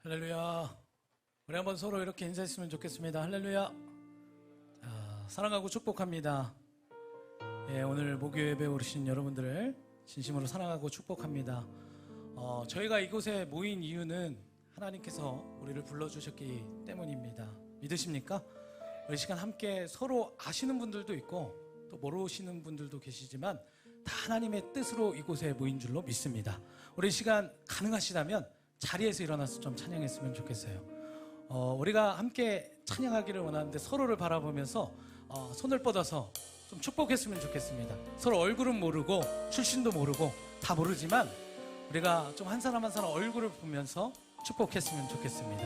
할렐루야. 우리 한번 서로 이렇게 인사했으면 좋겠습니다. 할렐루야. 자, 사랑하고 축복합니다. 예, 오늘 목요 예배 오신 여러분들을 진심으로 사랑하고 축복합니다. 저희가 이곳에 모인 이유는 하나님께서 우리를 불러주셨기 때문입니다. 믿으십니까? 우리 시간 함께 서로 아시는 분들도 있고 또 모르시는 분들도 계시지만 다 하나님의 뜻으로 이곳에 모인 줄로 믿습니다. 우리 시간 가능하시다면 자리에서 일어나서 좀 찬양했으면 좋겠어요. 우리가 함께 찬양하기를 원하는데 서로를 바라보면서 손을 뻗어서 좀 축복했으면 좋겠습니다. 서로 얼굴은 모르고 출신도 모르고 다 모르지만 우리가 좀 한 사람 한 사람 얼굴을 보면서 축복했으면 좋겠습니다.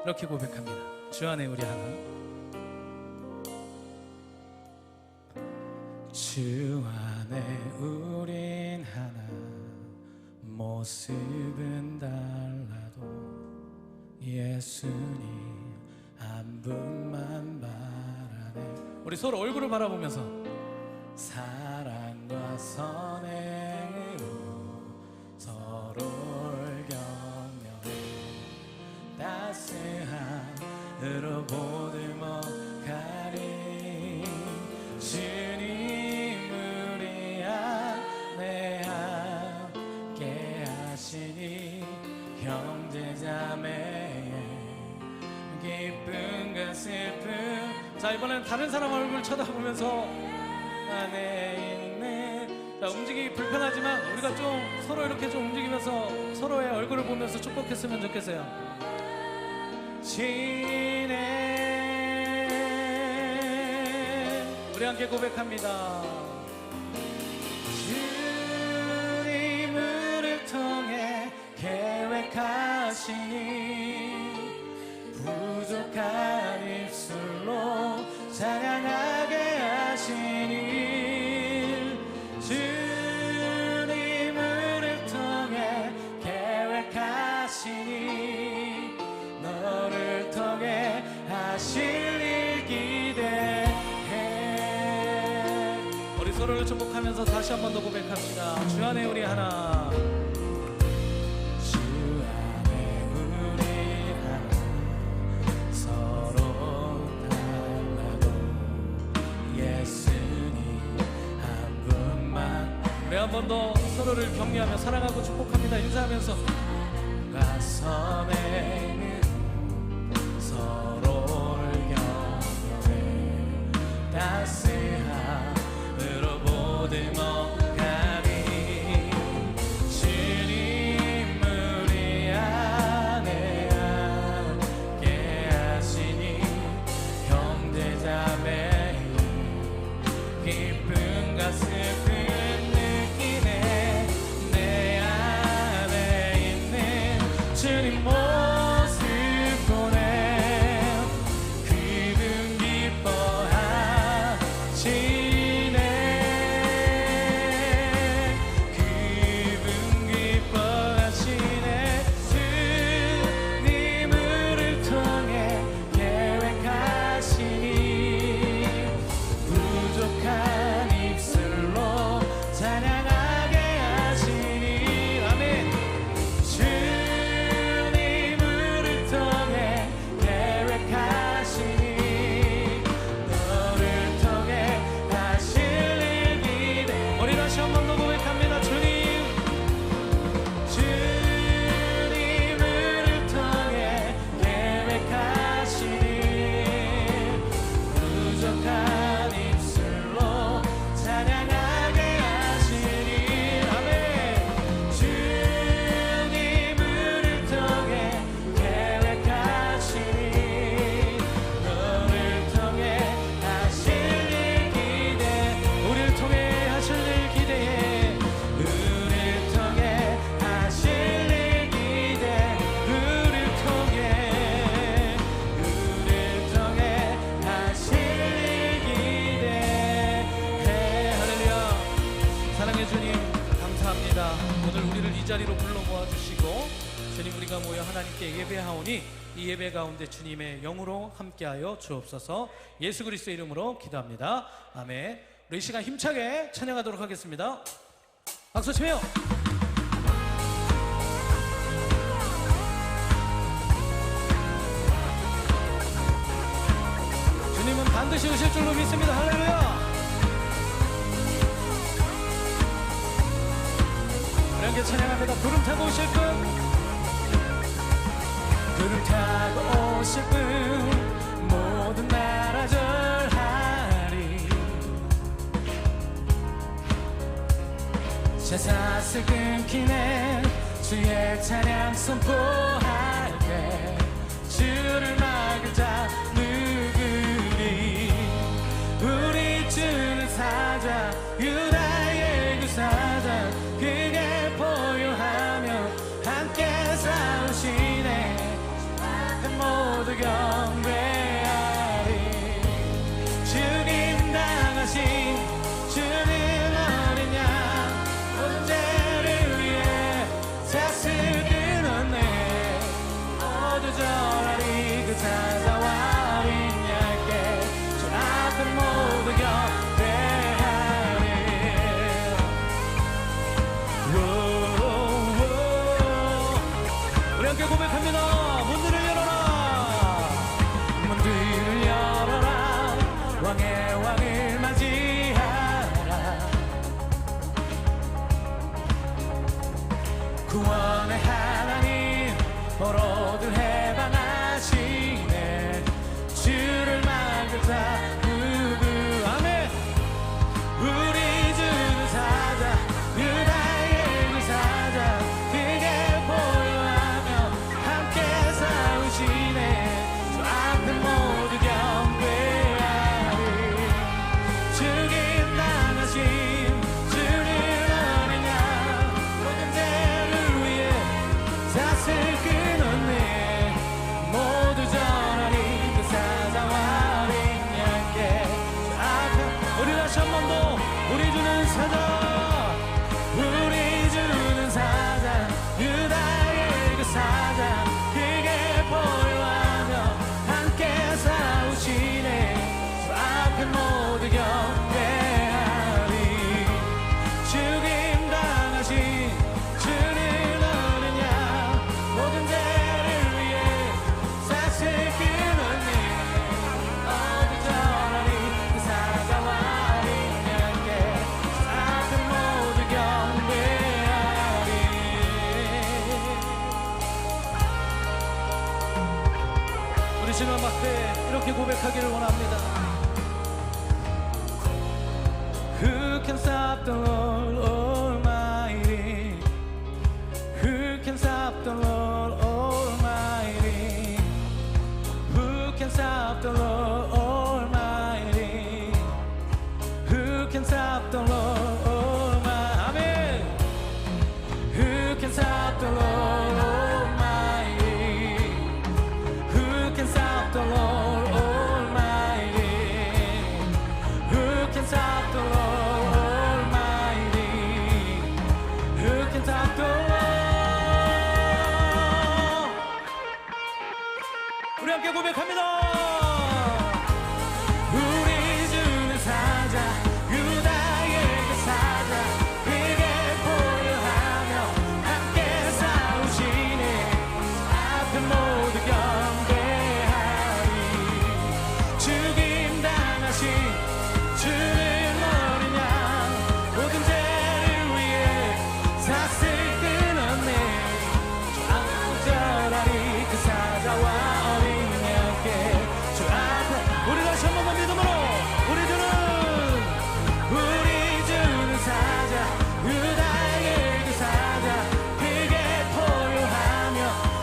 이렇게 고백합니다. 주 안에 우리 하나. 주 안에 우린 하나. 모습은 달라도 예수님 한 분만 바라네. 우리 서로 얼굴을 바라보면서 사랑과 선행으로 서로를 격려해 따스함으로 보듬어가리. 주님 우리 안에 함께 하시니 형제자매의 기쁨과 슬픔. 자, 이번엔 다른 사람 얼굴 쳐다보면서 안에 있는. 자, 움직이기 불편하지만 우리가 좀 서로 이렇게 좀 움직이면서 서로의 얼굴을 보면서 축복했으면 좋겠어요. 지내 우리 함께 고백합니다. 주님을 통해 계획하시니 부족한 입술로 찬양하게 하시니 주님을 통해 계획하시니 너를 통해 하실 일 기대해. 우리 서로를 축복하면서 다시 한 번 더 고백합니다. 주 안에 우리 하나. 우리 한 번 더 서로를 격려하며 사랑하고 축복합니다. 인사하면서 가슴에는 서로를 격려해 따스함으로 보듬어가리. 주님 우리 안에 함께 하시니 형제자매의 기쁨과 슬픔 주님 모습 보내 기분 기뻐하시네. 기분 기뻐하시네. 주님을 통해 계획하시니 부족한 입술로 찬양하게 하시니. 아멘. 오늘 우리를 이 자리로 불러 모아주시고 주님 우리가 모여 하나님께 예배하오니 이 예배 가운데 주님의 영으로 함께하여 주옵소서. 예수 그리스도의 이름으로 기도합니다. 아멘. 우리 이 시간 힘차게 찬양하도록 하겠습니다. 박수 치며 씌우실 줄로 믿습니다. 할렐루야. 우리 함께 찬양합니다. 구름 타고 오실 분, 구름 타고 오실 분, 모든 나라 절하리. 제사슬 끊기네 주의 찬양 선포할 때, 주를 막을 자 누구리. 우리 주는 사자, 유다의 그 사자, 그게 보유하며 함께 싸우시네. 모두 경배하리. 죽임 당하신 주는 어린 양, 모든 죄를 위해 삭슬 끊었네. 모두 절하리. 그 사자와 어린 양께 주 앞에 모두 경배하리. 우리 함께 고백합니다. 문들을 열어라, 문들을 열어라, 왕의 왕을 맞이하라. 구원의 하나님 포로들 해방하시네. 주를 막을 자 누구. 아멘. 우리 주는 사자, 유다의 그 사자, 그게 보유하며 함께 싸우시네. 주 앞에 모두 경배하리. 죽임 당하신 주는 어린 양, 모든 죄를 위해 삭슬 끊었네. 모두 전하리. 그 사자와 어린 양께 주 앞에. 우리 다시 한 번 더. 우리 주는 사자, 우리 주는 사자, 유다의 그 사자, 그게 보유하며 함께 싸우시네. 주 앞에 모두 경배하리. 죽임 당하신 주는 어린 양, 모든 죄를 위해 삭슬 끊었네. 모두 전하리. 그 사자와 어린 양께 주 앞에 모두 경배하리. 우리 지금 앞에 이렇게 고백하기를 원합니다. Who can stop the Lord Almighty? Who can stop the Lord Almighty? Who can stop the Lord Almighty? Who can stop the Lord Almighty? Amen. Who can stop the Lord Almighty? Who can stop the Lord Almighty? Who can stop the Lord Almighty? Who can stop the Lord? 우리 함께 고백합니다. 우리 주는 사자, 유다의 그 사자, 그게 보유하며 함께 싸우시네. 앞에 모두 경배하리. 죽임 당하신 주는 어린 양, 모든 죄를 위해 삭슬 끊었네. 주 앞에 절하리. 그 사자와 어린 양께 주 앞에. 우리 다시 한 번만 믿음으로. 우리 주는 사자, 유다의 그 사자, 그게 보유하며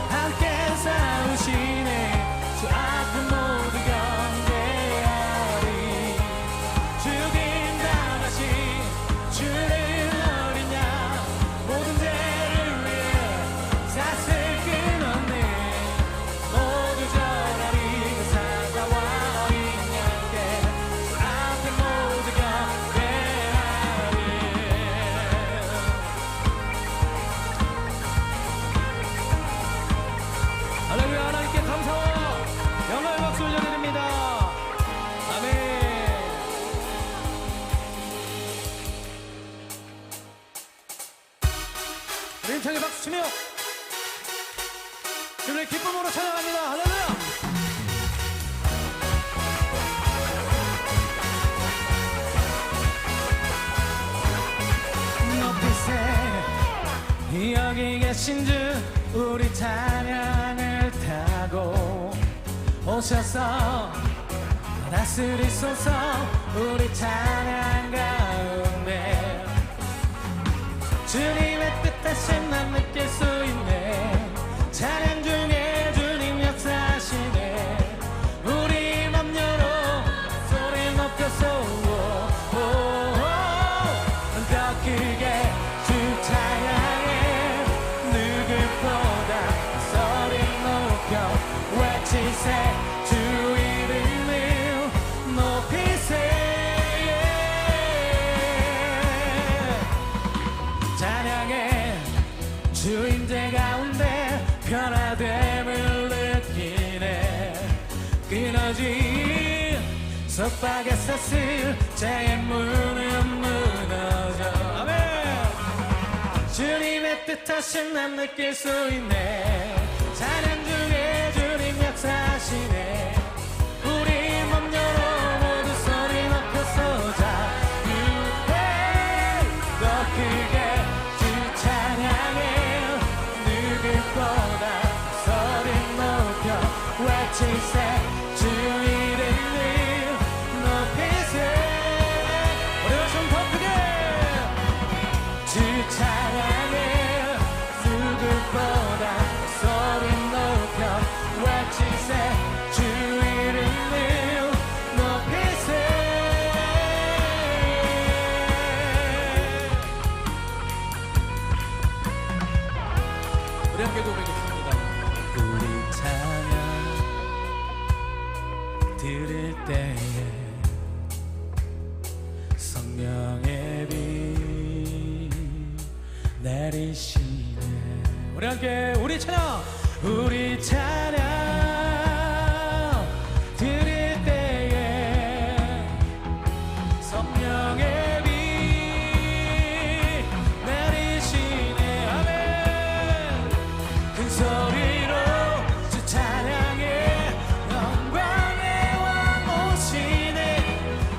함께 싸우시네. 주 앞에 모두 경배하리. 죽임 당하신 주는 어린 양, 모든 죄를 위해 삭슬 끊었네. 모두 전하리. 그 사자와 어린 양께 주 앞에 모두 경배하리. 할렐루야. 하나님께 감사와 영광의 박수 올려드립니다. 아멘. 우리 힘차게 박수 치며 주님의 기쁨으로 찬양합니다. 할렐루야. 여기 계신 주 우리 찬양을 타고 오셔서 다스리소서. 우리 찬양 가운데 주님의 뜻하신 난 느낄 수 있네. 찬양 중에 주님 역사하시네. 우리 맘 열어 소리 높여서 더 크게 주 찬양해. 누구보다 소리 높여 외치세. 주 이름을 높이세. 찬양해. 주 임재 가운데 변화됨을 느끼네. 끊어진 속박에 섰을 죄의 문은 무너져. 아멘. 주님의 뜻하신 난 느낄 수 있네. 찬양 중에 주님 역사하시네. 우리 몸 열어 모두 소리 높여서 자유해. 더 크게 주 찬양해. 누구보다 소리 높여 외치세. 주 이름을 높이세. 우리가 좀 더 크게 주 찬양해. 누구보다 소리 높여 외치세. 주 이름을 높이세. 우리 함께 고백했습니다. 우리 찬양 들을 때에 성령의 빛 내리시네. 우리 함께 우리 찬양 들을 때에 성령의 빛 내리시네. 아멘. 큰 소리로 주 찬양해. 영광의 왕 오시네.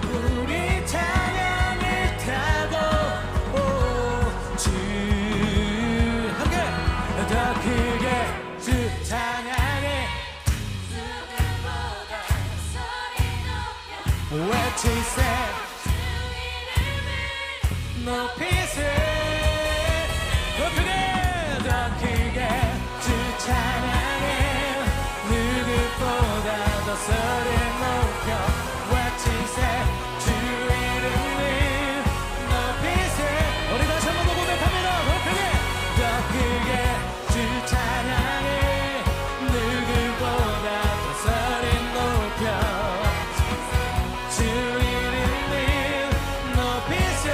우리 찬양을 타고 주 함께 더 크게 주 찬양해. 누구보다 소리 높여 외치세. 높이세. 더 크게 더 크게 주 찬양해. 누구보다 더 소리 높여 외치세. 주 이름을 높이세. 우리 다시 한번 더 고백합니다. 더 크게 더 크게 주 찬양해. 누구보다 더 소리 높여 주 이름을 높이세.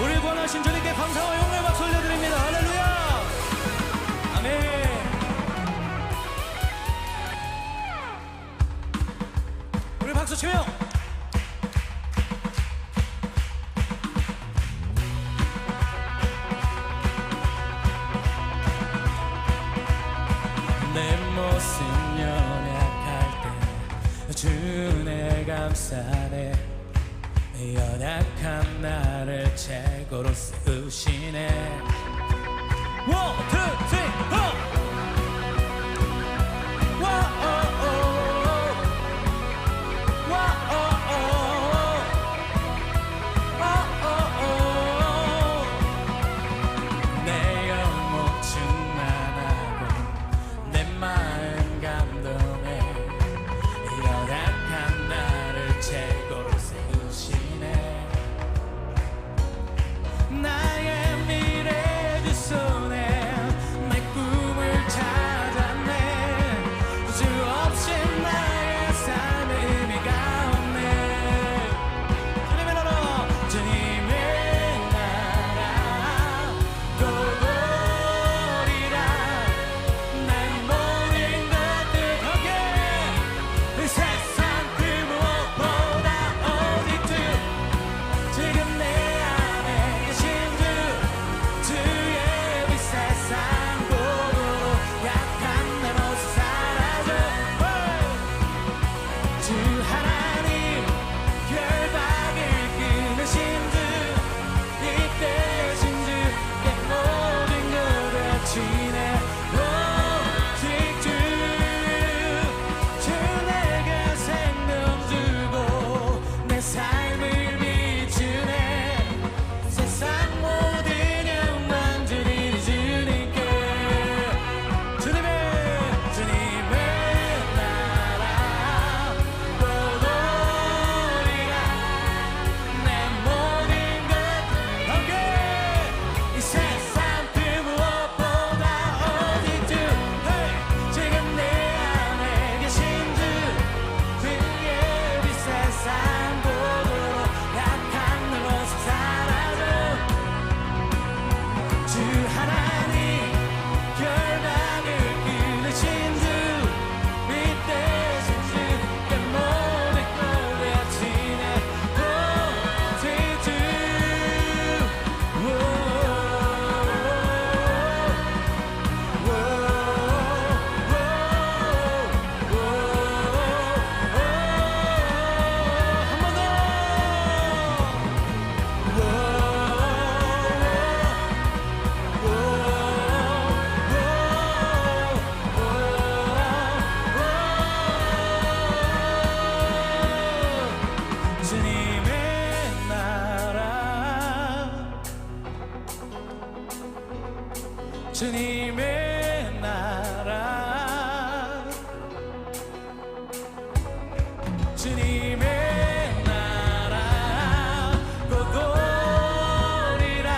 우리 권하신 주님께 감사와 영광의 박수 올려드립니다. 할렐루야. 아멘. 우리 박수 치며 내 모습 연약할 때 주내 감싸네. 연약한 나를 최고로 쓰시네. 원, 투, 쓰리, 포. 내 영혼 충만하고 내 마음 감동해. 연약한 나를 최고로 세우시네. 나의 미래 주 손에 지내 오직 주 내게 생명 주고 내 삶을 비추네 세상 모든 영광 주님 주님께 주님의 나라 보도리라 내 모든 것 함께 이 세상 그 무엇보다 오직 주 지금 내 안에 계신 주 주의 빛 세상 보도록 약한 내 모습 사라져 주 하나님 결박을 끊으신 주 빛 대신 주의 모든 것 되어지네 오직 주 주님의 나라 주님의 나라 주님의 나라 곧 오리라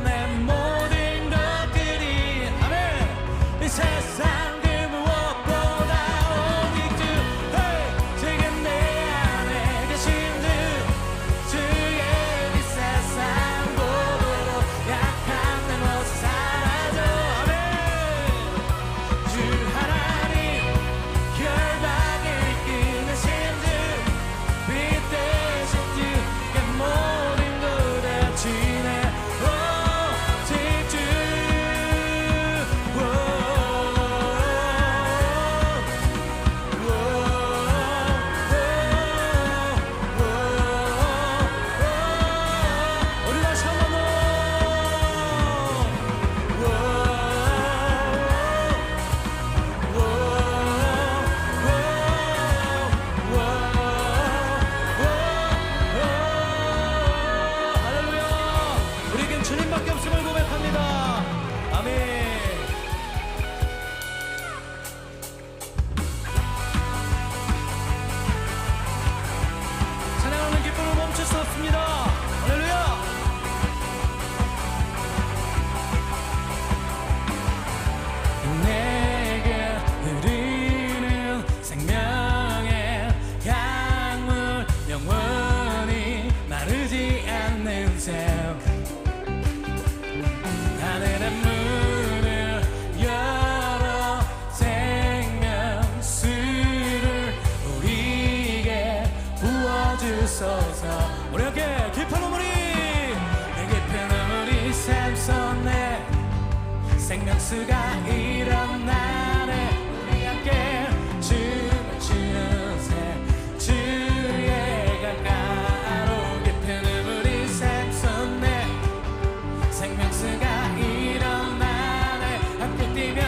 내 모든 것들이 아멘 이 세상 그 무엇보다 오직 주 지금 내 안에 계신 주 주의 빛 세상 보도록 약한 내 모습 사라져 아멘 주 하나님 결박을 끊으신 주 빛 대신 주의 모든 것 되어지네 오직 주 우리 다시 한번 할렐루야 우리에겐 주님밖에 없음을 고백합니다 아멘 찬양하는 기쁨을 멈출 수 없습니다 할렐루야 내게 흐르는 생명의 강물 영원히 마르지 않는 샘 하늘의 문을 열어 생명수를 우리에게 부어주소서 우리 함께 깊은 우물이 깊은 우물이 샘솟네 생명수가 일어나네 우리 함께 춤을 추세 주의 강가로 깊은 우물이 샘솟네 생명수가 일어나네 함께 뛰며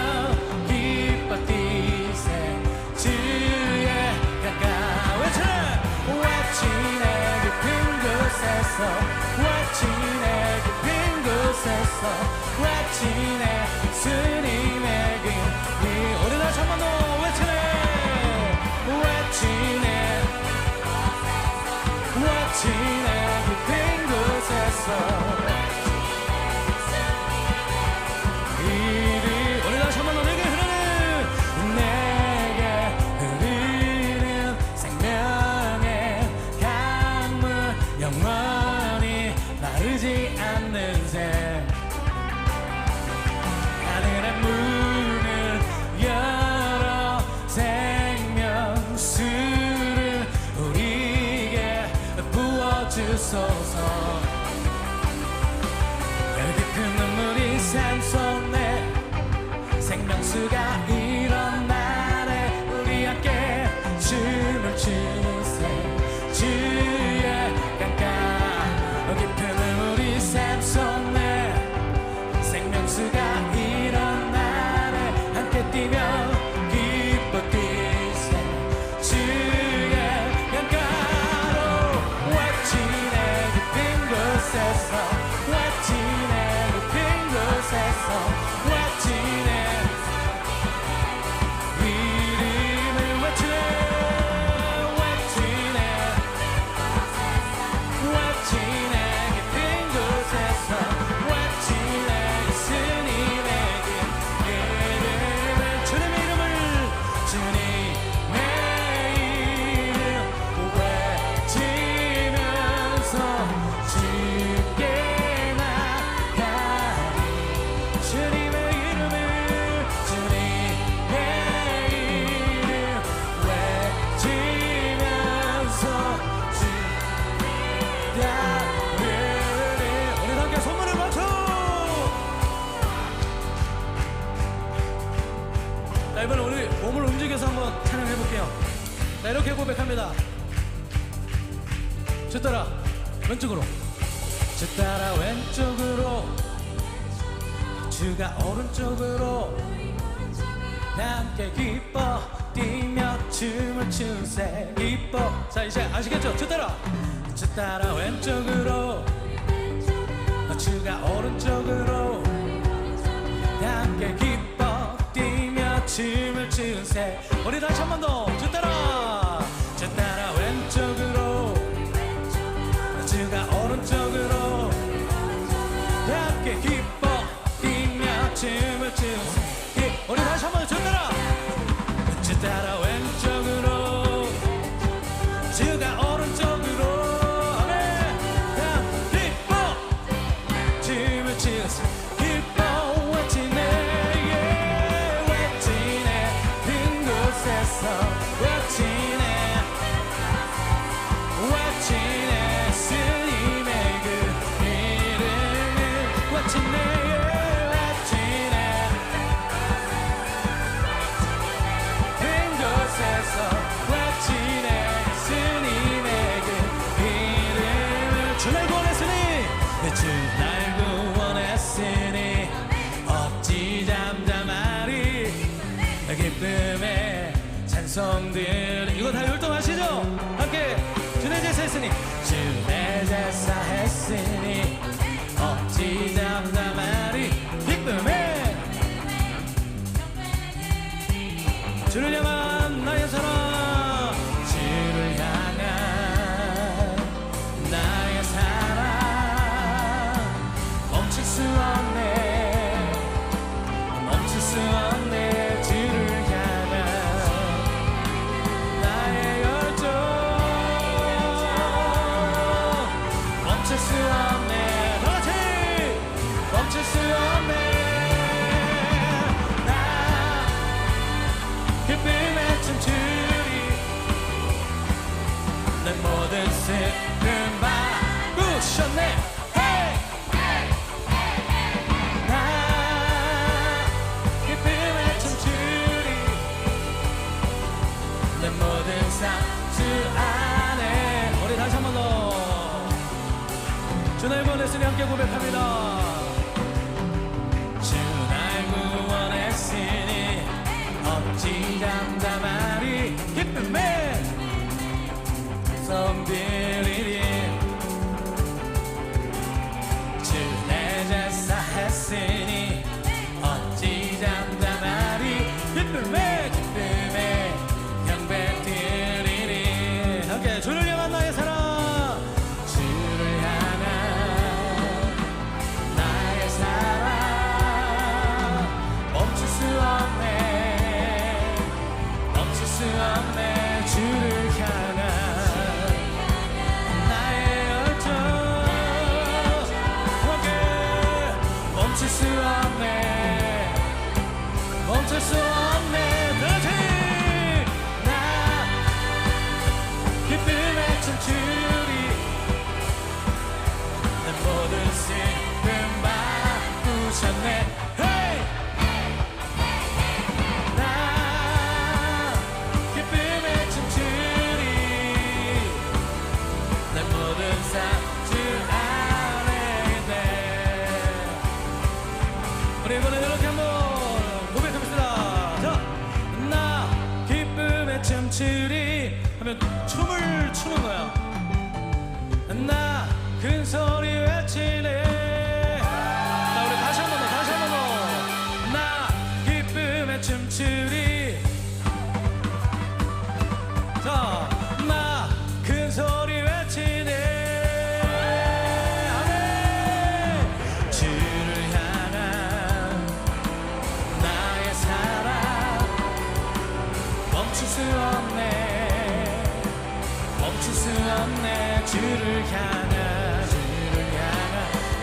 기뻐 뛰세 주의 강가 외치네 깊은 곳에서 외치네 깊은 곳에서 외치네 주님의 그 우리 다시 한번 더 외치네 외치네 깊은 곳에서 우리 다시 한번 더 내게 흐르는 생명의 강물 영원히 마르지 않는 새 하늘의 그곳에서 외치네 이름을 외치네 외치네 외치네 깊은 곳에서 외치네 예수님에게 이름을 주님의 이름을 주님의 이름 외치면서 주께 나가리 주님의 이름을 주님의 이름 외치면서 주야를 우리 함께 손문을 맞춰 자 이번에 우리 몸을 움직여서 한번 찬양해 볼게요. 자 이렇게 고백합니다. 주 따라 왼쪽으로 주 따라 왼쪽으로 주가 오른쪽으로 함께 기뻐 뛰며 춤을 추세 기뻐 자 이제 아시겠죠? 주 따라 왼쪽으로 주가 오른쪽으로 함께 기뻐 뛰며 춤을 추세 우리 다시 한 번 더 주 따라 왼쪽으로 주가 오른쪽으로 함께 기뻐 뛰며 춤을 추세 우리 다시 한 번 주 따라 왼쪽으로 주가 오른쪽으로 아멘 기뻐 춤을 추세 기뻐 외치네 외치네 빈 곳에서 외치네 외치네 스님의 그 이름을 외치네 외치네 빈 곳에서 외치네 스님의 그 이름을 주 날 구원했으니 주 날 구원했으니 어찌 잠잠하리 기쁨의 찬송들 이거 다 율동하시죠? 함께 주내 제사 했으니 주내 제사 했으니 어찌 잠잠하리 기쁨의 주를 향한 나의 사랑 주를 향한 나의 사랑 멈출 수 없네 멈출 수 없네 주를 향한 나의 열정 멈출 수 없네 다같이 멈출 수 없네 나 기쁨에 춤추리 내 모든 슬픔 바꾸셨네 Hey! 나 기쁨에 춤추리 내 모든 삶 주 안에 우리 다시 한 번 더 주 날 구원했으니 함께 고백합니다. 주 날 구원했으니 어찌 잠잠하리 기쁨에 손들이리 주 내 제사 했으니 어찌 잠잠하리 기쁨에 경배 드리리 함께 주를 향한 나의 사랑 주를 향한 나의 사랑 멈출 수 없네 멈출 수 없네 주를 향한 나의 열정 함께 멈출 수 없네 멈출 수 없네 다시 나 기쁨에 춤추리 내 모든 슬픔 바꾸셨네 Hey! 나 기쁨에 춤추리 내 모든 삶 주 안에 있네 우리 이번에 이렇게 한번 고백합시다. 자, 나 기쁨에 춤추리 하면 춤을 추는 거야. 나 큰 소리 외치네. 자 우리 다시 한 번 더 주를 향한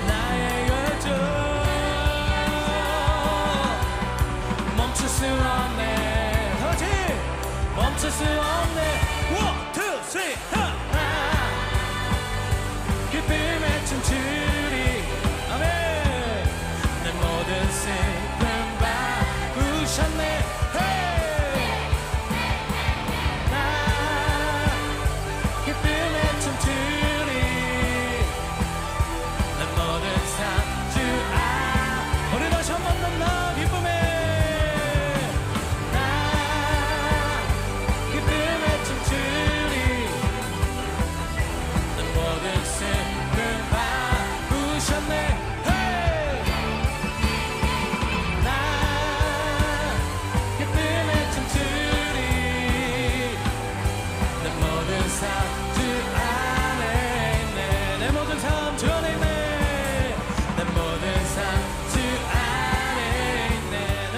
나의 열정 멈출 수 없네. 다 같이 멈출 수 없네. One, two, three, 기쁨에 춤추리. 아멘. 내 모든 슬픔 바꾸셨네. 기쁨에 춤추리. 내 모든 삶 주 우리 다시 한 번 더 나 기쁨에 기쁨에 춤추리. 내 모든 슬픔 바꾸셨네. 기쁨에 춤추리. 내 모든 삶 주 안에 있네. 내 모든 삶 주 안에 있네. 내 모든 삶 주 안에 있네. 내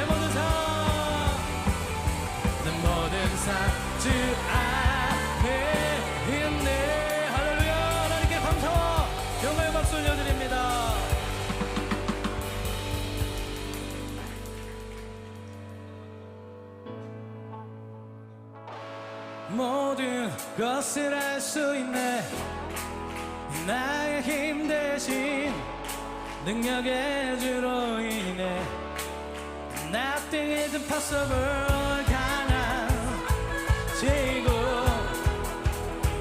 모든 삶 주 안에 있네. 할렐루야. 하나님께 감사와 영광의 박수 올려드립니다. 모든 것을 알 수 있네. 나의 힘 대신 능력의 주로 인해 Nothing is impossible. 강한지고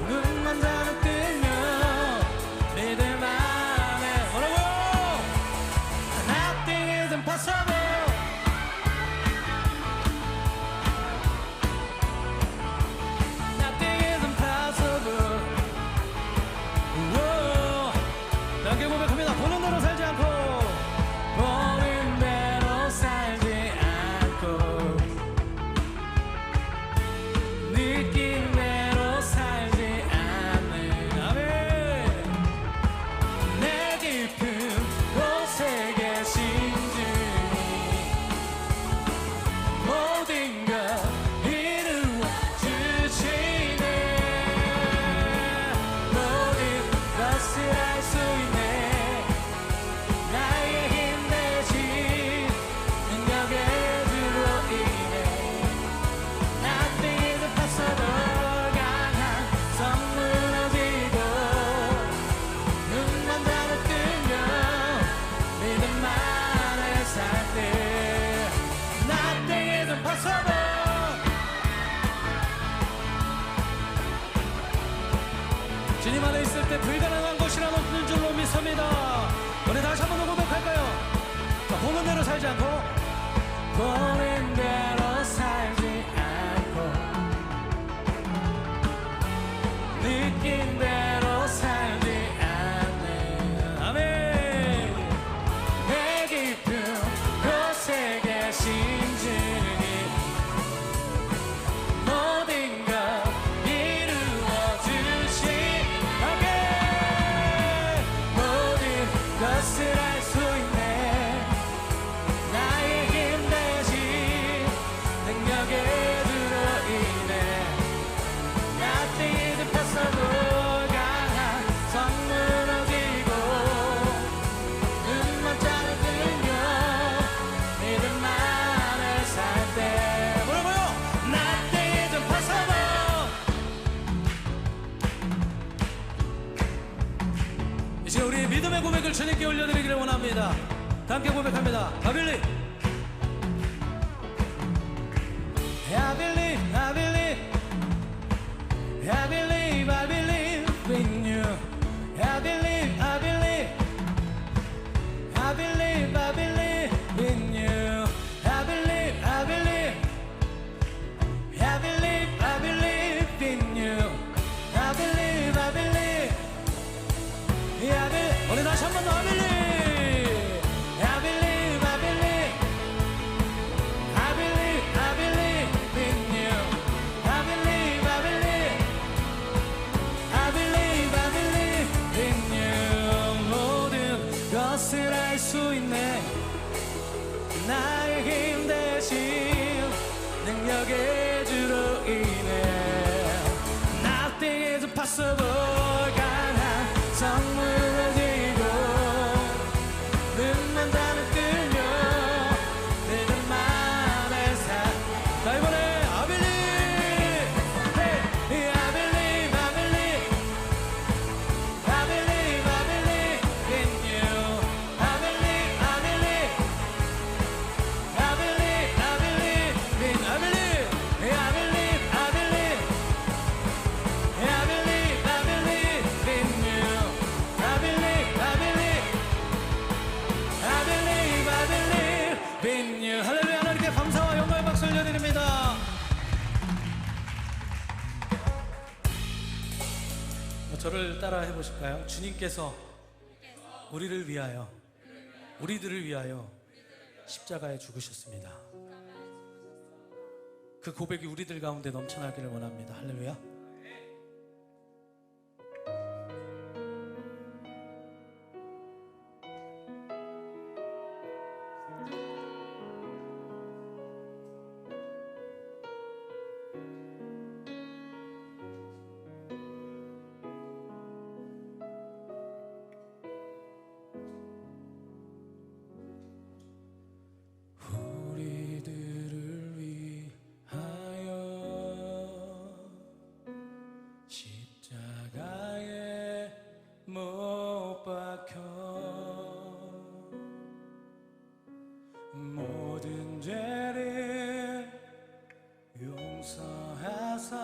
눈만 자는 뜨면 믿음 안에 뭐라고요? Nothing is impossible. Nothing is impossible. 우와. 함께 고백합니다. 보는 대로 살지 않고 보는 대로 살지 않고 느낀 대로 살지 않는. 아멘. 내 깊은 곳에 계신 주님 모든 것 이루어 주시네. 모든 것을 알 수 있네. 나의 힘 대신 능력의 주로 인해 Nothing is impossible. 강한 성 무너지고 눈만 자로 뜨면 믿음 안에 살 때 Nothing is impossible. 주님 안에 있을 때 불가능한 것이란 없는 줄로 믿습니다. 우리 다시 한 번 더 고백할까요? 자, 보는 대로 살지 않고 보는 대로 살지 않고 느낀 대로 살지 않는. 아멘. 내 깊은 곳에 계신 주님 모든 것 이루어 주시게. 모든 것을 알 수 있네. 나의 힘 대신 능력의 주로 인해 Nothing is impossible. 강한 성 무너지고 눈만 자로 뜨면 믿음 안에 살 때 뭐라고요? Nothing is impossible. 이제 우리 믿음의 고백을 주님께 올려드리기를 원합니다. 다 함께 고백합니다. I believe, I believe, I believe, I believe, I believe in you. I believe, I believe, I believe, I believe in you. I believe, I believe, I believe, I believe in you. I believe, I believe, I believe. 우리 다시 한 번 더 I believe, I believe, I believe, I believe, I believe in you. I believe, I believe, I believe, I believe in you. 모든 것을 알 수 있네. 나의 힘 대신 능력의 주로 인해 Nothing is impossible. 빈유 할렐루야. 하나님께 감사와 영광의 박수를 드립니다. 저를 따라 해보실까요? 주님께서 우리를 위하여, 우리들을 위하여 십자가에 죽으셨습니다. 그 고백이 우리들 가운데 넘쳐나기를 원합니다. 할렐루야. 우리들을 위하여 십자가에 못 박혀 모든 죄를 용서하사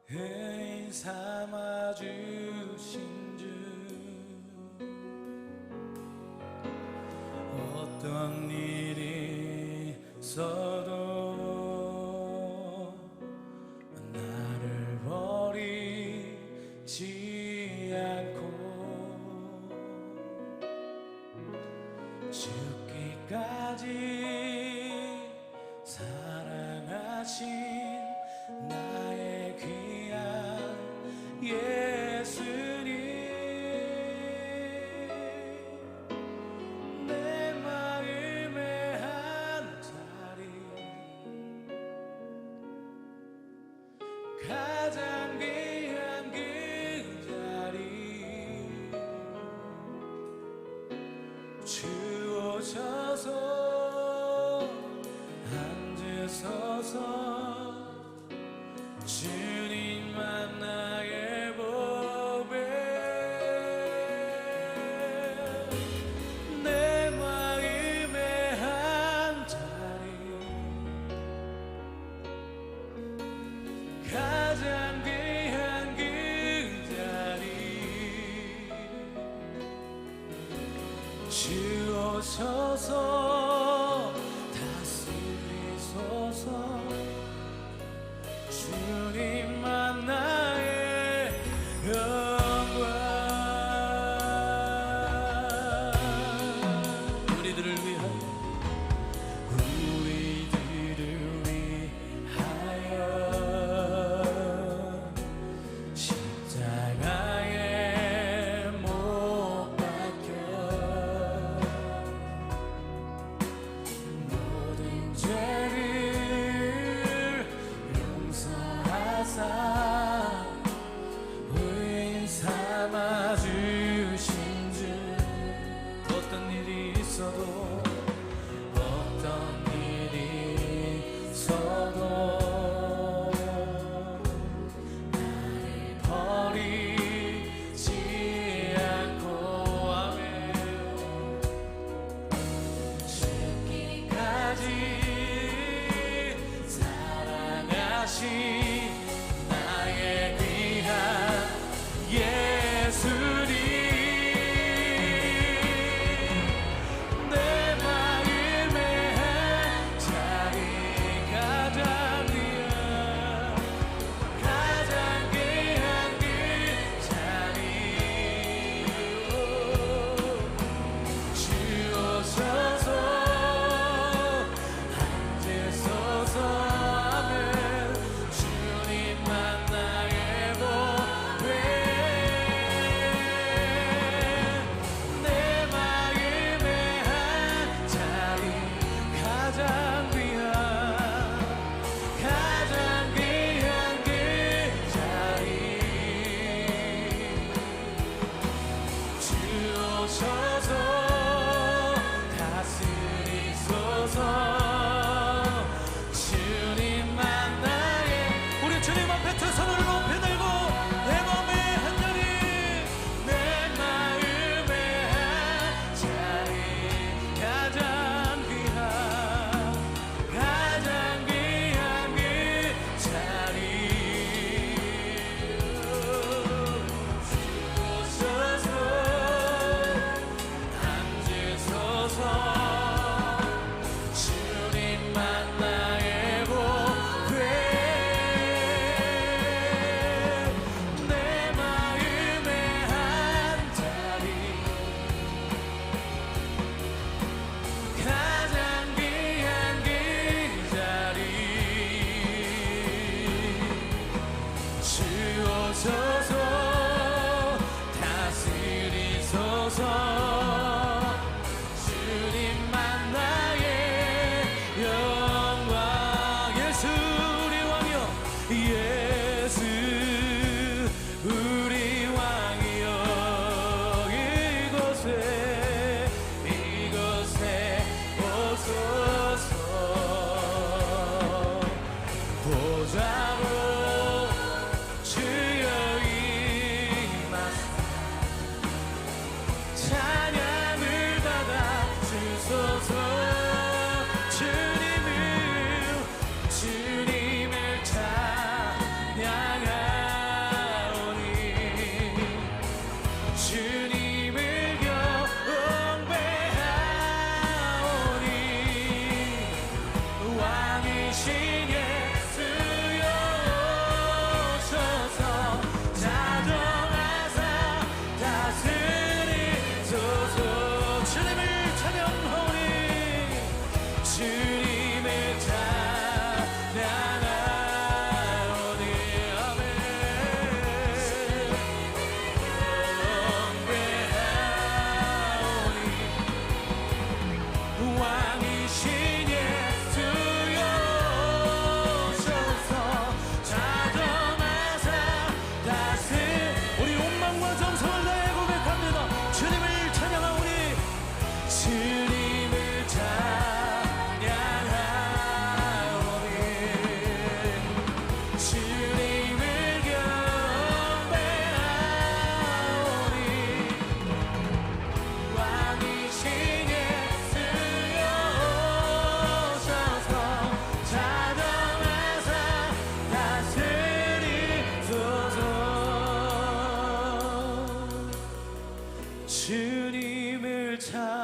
의인 삼아 주신 주 어떤 일이 있어도 나를 버리지 않고 죽기까지 사랑하신 나의 귀한 예수님 내 마음의 한 자리 가장 귀한 그 자리 주 오셔서 앉으소서 주님만 나의 보배 내 마음의 한 자리 가장 귀한 그 자리 주 오셔서 다스리소서 주님만 나의 영광 우리들을 위하여 십자가에 못 박혀 모든 죄를 용서하사 의인 삼아 주신 주 어떤 일이 있어도 어떤 일이 있어도 나를 버리지 않고 아멘 죽기까지 사랑하신 나의 귀한 예수님 내 마음의 한 자리 가장 귀한 그 자리 주 오셔서 앉으소서 아멘 주님 왕이신 예수여 오셔서 자정하사 다스 우리 온 마음과 정성을 다해 고백합니다. 주님을 찬양하오니 주님을 찬양하오니 주님을 경배하오니 왕이신 예수여 오셔서 자정하사 다스리소서. 주님을 찬양하오니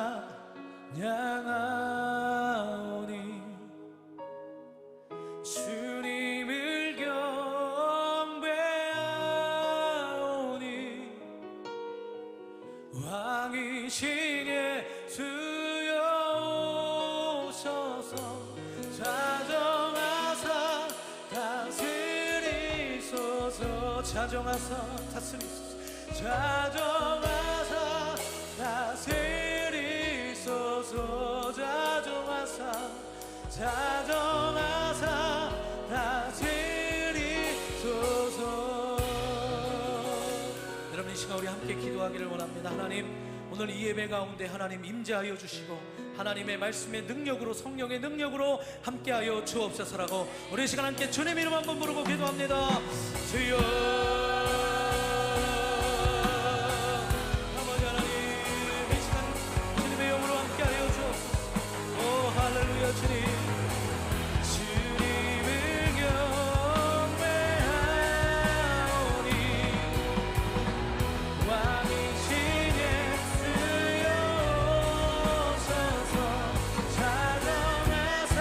주님을 경배하오니 왕이신 예수여 오셔서 자정하사 다스리소서. 자정하사 다스리소서. 자정하사 다스리소서. 자정하사 자정하사 다스리소서. 여러분 이 시간 우리 함께 기도하기를 원합니다. 하나님 오늘 이 예배 가운데 하나님 임재하여 주시고 하나님의 말씀의 능력으로 성령의 능력으로 함께하여 주옵소서라고 우리 이 시간 함께 주님 이름 한번 부르고 기도합니다. 주여 아버지 하나님 이 시간 주님의 영으로 함께하여 주옵소서. 오 할렐루야. 주님 주님을 경배하오니 왕이신 예수여 오셔서 자정하사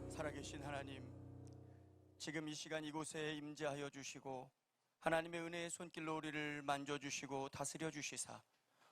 살아계신 하나님, 지금 이 시간 이곳에 임재하여 주시고 하나님의 은혜의 손길로 우리를 만져주시고 다스려 주시사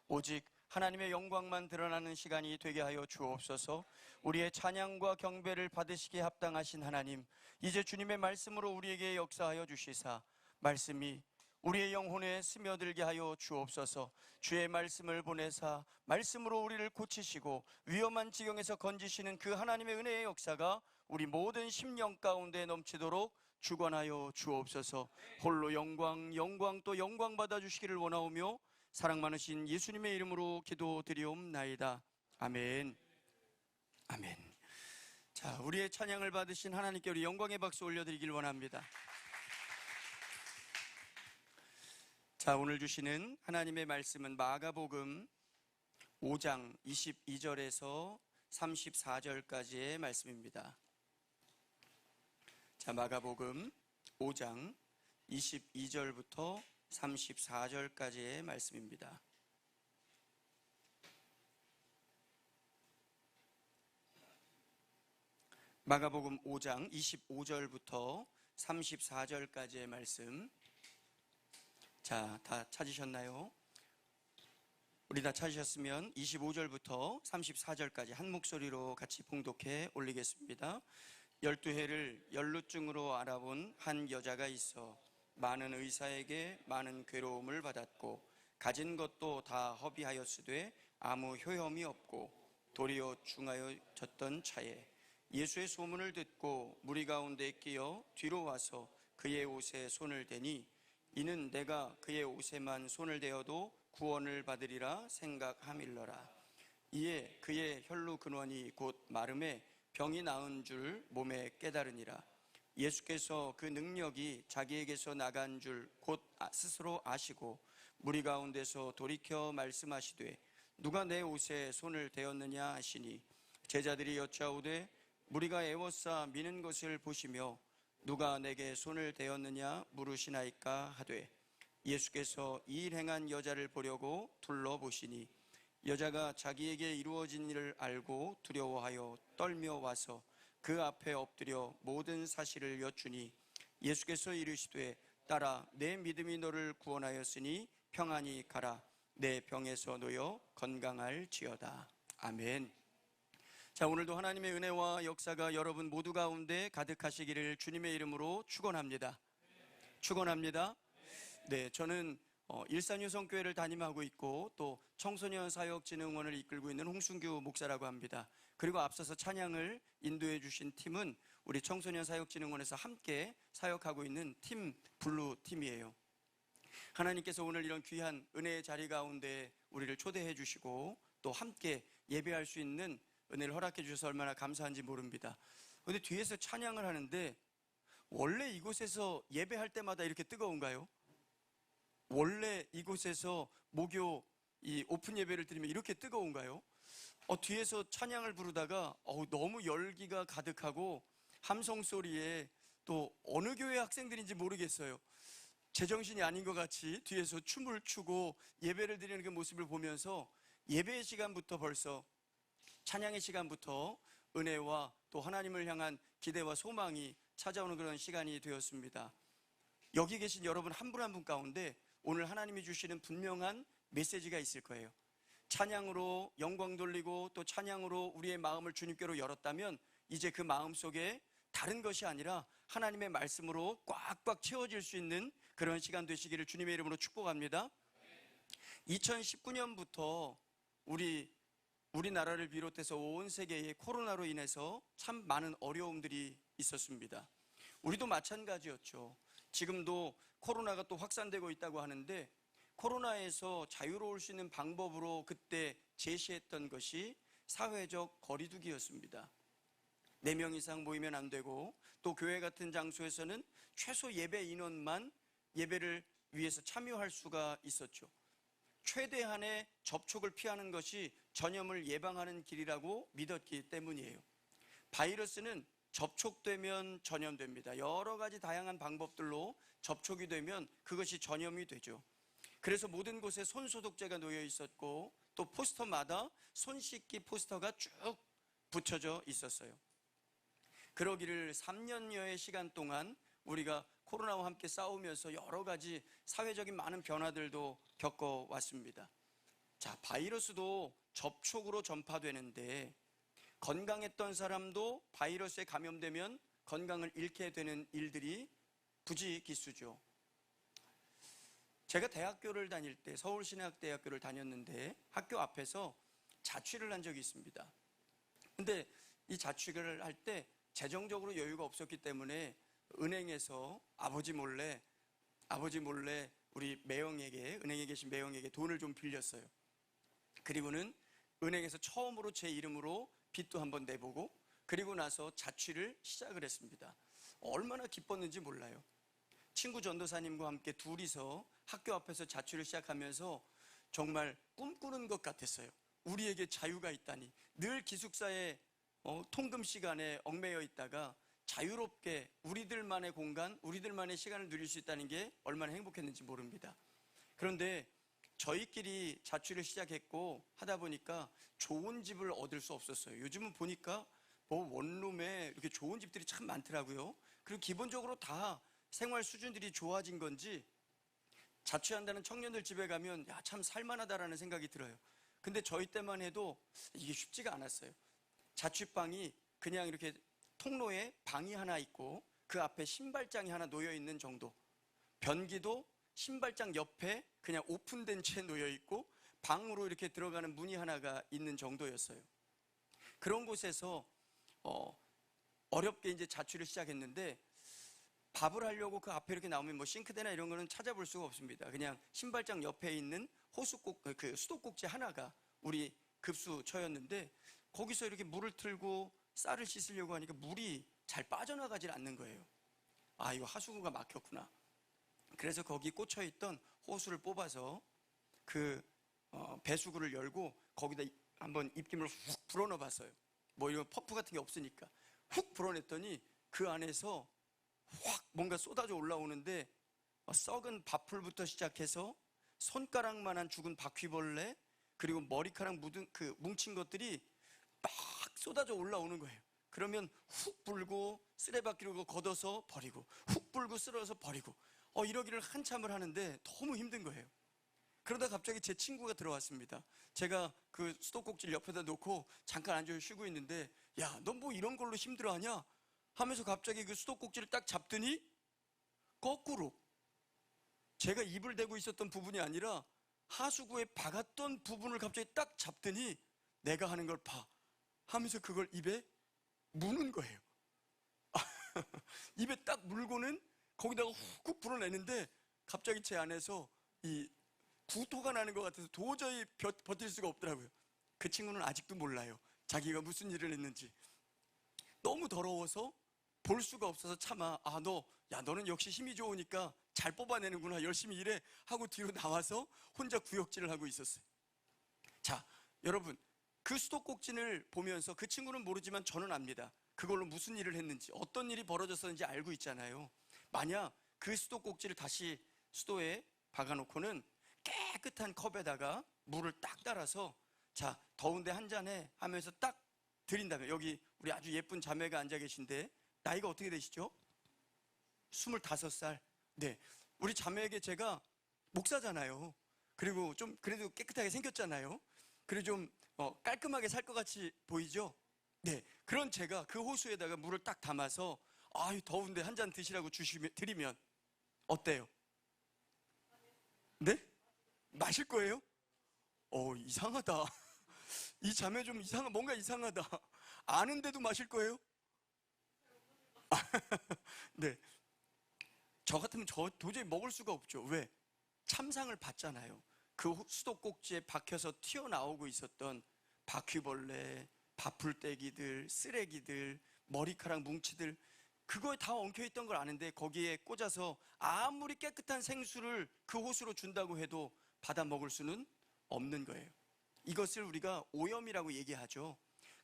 오직 하나님의 영광만 드러나는 시간이 되게 하여 주옵소서. 우리의 찬양과 경배를 받으시기에 합당하신 하나님, 이제 주님의 말씀으로 우리에게 역사하여 주시사 말씀이 우리의 영혼에 스며들게 하여 주옵소서. 주의 말씀을 보내사 말씀으로 우리를 고치시고 위험한 지경에서 건지시는 그 하나님의 은혜의 역사가 우리 모든 심령 가운데 넘치도록 주관하여 주옵소서. 홀로 영광 또 영광 받아주시기를 원하오며 사랑 많으신 예수님의 이름으로 기도드리옵나이다. 아멘. 아멘. 자, 우리의 찬양을 받으신 하나님께 우리 영광의 박수 올려드리길 원합니다. 자, 오늘 주시는 하나님의 말씀은 마가복음 5장 22절에서 34절까지의 말씀입니다. 자, 마가복음 5장 22절부터 34절까지의 말씀입니다. 마가복음 5장 25절부터 34절까지의 말씀. 자, 다 찾으셨나요? 우리 다 찾으셨으면 25절부터 34절까지 한 목소리로 같이 봉독해 올리겠습니다. 12해를 연루증으로 알아본 한 여자가 있어 많은 의사에게 많은 괴로움을 받았고 가진 것도 다 허비하였으되 아무 효험이 없고 도리어 중하여졌던 차에 예수의 소문을 듣고 무리 가운데 끼어 뒤로 와서 그의 옷에 손을 대니 이는 내가 그의 옷에만 손을 대어도 구원을 받으리라 생각함일러라. 이에 그의 혈루 근원이 곧 마름에 병이 나은 줄 몸에 깨달으니라. 예수께서 그 능력이 자기에게서 나간 줄 곧 스스로 아시고 무리 가운데서 돌이켜 말씀하시되 누가 내 옷에 손을 대었느냐 하시니 제자들이 여짜오되 무리가 애워싸 미는 것을 보시며 누가 내게 손을 대었느냐 물으시나이까 하되 예수께서 이 일 행한 여자를 보려고 둘러보시니 여자가 자기에게 이루어진 일을 알고 두려워하여 떨며 와서 그 앞에 엎드려 모든 사실을 여쭈니 예수께서 이르시되 딸아 내 믿음이 너를 구원하였으니 평안히 가라 내 병에서 놓여 건강할지어다. 아멘. 자, 오늘도 하나님의 은혜와 역사가 여러분 모두 가운데 가득하시기를 주님의 이름으로 축원합니다. 축원합니다. 네, 저는 일산유성교회를 담임하고 있고 또 청소년 사역진흥원을 이끌고 있는 홍순규 목사라고 합니다. 그리고 앞서서 찬양을 인도해 주신 팀은 우리 청소년 사역진흥원에서 함께 사역하고 있는 팀 블루 팀이에요. 하나님께서 오늘 이런 귀한 은혜의 자리 가운데 우리를 초대해 주시고 또 함께 예배할 수 있는 은혜를 허락해 주셔서 얼마나 감사한지 모릅니다. 그런데 뒤에서 찬양을 하는데 원래 이곳에서 예배할 때마다 이렇게 뜨거운가요? 원래 이곳에서 목요 이 오픈 예배를 드리면 이렇게 뜨거운가요? 뒤에서 찬양을 부르다가 너무 열기가 가득하고 함성 소리에 또 어느 교회 학생들인지 모르겠어요. 제정신이 아닌 것 같이 뒤에서 춤을 추고 예배를 드리는 그 모습을 보면서 예배의 시간부터 벌써 찬양의 시간부터 은혜와 또 하나님을 향한 기대와 소망이 찾아오는 그런 시간이 되었습니다. 여기 계신 여러분 한 분 한 분 가운데 오늘 하나님이 주시는 분명한 메시지가 있을 거예요. 찬양으로 영광 돌리고 또 찬양으로 우리의 마음을 주님께로 열었다면 이제 그 마음 속에 다른 것이 아니라 하나님의 말씀으로 꽉꽉 채워질 수 있는 그런 시간 되시기를 주님의 이름으로 축복합니다. 2019년부터 우리나라를 비롯해서 온 세계에 코로나로 인해서 참 많은 어려움들이 있었습니다. 우리도 마찬가지였죠. 지금도 코로나가 또 확산되고 있다고 하는데 코로나에서 자유로울 수 있는 방법으로 그때 제시했던 것이 사회적 거리두기였습니다. 4명 이상 모이면 안 되고 또 교회 같은 장소에서는 최소 예배 인원만 예배를 위해서 참여할 수가 있었죠. 최대한의 접촉을 피하는 것이 전염을 예방하는 길이라고 믿었기 때문이에요. 바이러스는 접촉되면 전염됩니다. 여러 가지 다양한 방법들로 접촉이 되면 그것이 전염이 되죠. 그래서 모든 곳에 손소독제가 놓여 있었고 또 포스터마다 손 씻기 포스터가 쭉 붙여져 있었어요. 그러기를 3년여의 시간 동안 우리가 코로나와 함께 싸우면서 여러 가지 사회적인 많은 변화들도 겪어왔습니다. 자, 바이러스도 접촉으로 전파되는데 건강했던 사람도 바이러스에 감염되면 건강을 잃게 되는 일들이 부지기수죠. 제가 대학교를 다닐 때 서울신학대학교를 다녔는데 학교 앞에서 자취를 한 적이 있습니다. 근데 이 자취를 할 때 재정적으로 여유가 없었기 때문에 은행에서 아버지 몰래 우리 매형에게, 은행에 계신 매형에게 돈을 좀 빌렸어요. 그리고는 은행에서 처음으로 제 이름으로 빚도 한번 내보고 그리고 나서 자취를 시작을 했습니다. 얼마나 기뻤는지 몰라요. 친구 전도사님과 함께 둘이서 학교 앞에서 자취를 시작하면서 정말 꿈꾸는 것 같았어요. 우리에게 자유가 있다니. 늘 기숙사의 통금 시간에 얽매여 있다가 자유롭게 우리들만의 공간, 우리들만의 시간을 누릴 수 있다는 게 얼마나 행복했는지 모릅니다. 그런데 저희끼리 자취를 시작했고 하다 보니까 좋은 집을 얻을 수 없었어요. 요즘은 보니까 원룸에 이렇게 좋은 집들이 참 많더라고요. 그리고 기본적으로 다 생활 수준들이 좋아진 건지 자취한다는 청년들 집에 가면 참 살만하다라는 생각이 들어요. 근데 저희 때만 해도 이게 쉽지가 않았어요. 자취방이 그냥 이렇게 통로에 방이 하나 있고 그 앞에 신발장이 하나 놓여 있는 정도. 변기도 신발장 옆에 그냥 오픈된 채 놓여 있고 방으로 이렇게 들어가는 문이 하나가 있는 정도였어요. 그런 곳에서 어렵게 이제 자취를 시작했는데 밥을 하려고 그 앞에 이렇게 나오면 싱크대나 이런 거는 찾아볼 수가 없습니다. 그냥 신발장 옆에 있는 수도꼭지 하나가 우리 급수처였는데 거기서 이렇게 물을 틀고 쌀을 씻으려고 하니까 물이 잘 빠져나가질 않는 거예요. 이거 하수구가 막혔구나. 그래서 거기 꽂혀있던 호수를 뽑아서 그 배수구를 열고 거기다 한번 입김을 훅 불어넣어 봤어요. 뭐 이런 퍼프 같은 게 없으니까 훅 불어냈더니 그 안에서 확 뭔가 쏟아져 올라오는데 썩은 밥풀부터 시작해서 손가락만한 죽은 바퀴벌레, 그리고 머리카락 묻은 그 뭉친 것들이 막 쏟아져 올라오는 거예요. 그러면 훅 불고 쓰레받기로 걷어서 버리고, 훅 불고 쓸어서 버리고, 이러기를 한참을 하는데 너무 힘든 거예요. 그러다 갑자기 제 친구가 들어왔습니다. 제가 그 수도꼭지를 옆에다 놓고 잠깐 앉아 쉬고 있는데, 야, 너 뭐 이런 걸로 힘들어하냐? 하면서 갑자기 그 수도꼭지를 딱 잡더니 거꾸로 제가 입을 대고 있었던 부분이 아니라 하수구에 박았던 부분을 갑자기 딱 잡더니 내가 하는 걸 봐 하면서 그걸 입에 무는 거예요. 입에 딱 물고는 거기다가 훅 불어내는데 갑자기 제 안에서 이 구토가 나는 것 같아서 도저히 버틸 수가 없더라고요. 그 친구는 아직도 몰라요. 자기가 무슨 일을 했는지. 너무 더러워서 볼 수가 없어서 차마 너는 역시 힘이 좋으니까 잘 뽑아내는구나, 열심히 일해 하고 뒤로 나와서 혼자 구역질을 하고 있었어요. 자, 여러분, 그 수도꼭지를 보면서 그 친구는 모르지만 저는 압니다. 그걸로 무슨 일을 했는지, 어떤 일이 벌어졌었는지 알고 있잖아요. 만약 그 수도꼭지를 다시 수도에 박아놓고는 깨끗한 컵에다가 물을 딱 따라서 자, 더운데 한 잔해 하면서 딱 드린다면, 여기 우리 아주 예쁜 자매가 앉아 계신데 나이가 어떻게 되시죠? 25살. 네, 우리 자매에게 제가 목사잖아요. 그리고 좀 그래도 깨끗하게 생겼잖아요. 그리고 좀 깔끔하게 살 것 같이 보이죠? 네, 그런 제가 그 호수에다가 물을 딱 담아서 더운데 한 잔 드시라고 드리면 어때요? 네? 마실 거예요? 이상하다. 이 자매 좀 뭔가 이상하다. 아는데도 마실 거예요? 네. 저 같으면 도저히 먹을 수가 없죠. 왜? 참상을 봤잖아요. 그 수도꼭지에 박혀서 튀어나오고 있었던 바퀴벌레, 밥풀떼기들, 쓰레기들, 머리카락 뭉치들, 그거에 다 엉켜있던 걸 아는데 거기에 꽂아서 아무리 깨끗한 생수를 그 호수로 준다고 해도 받아 먹을 수는 없는 거예요. 이것을 우리가 오염이라고 얘기하죠.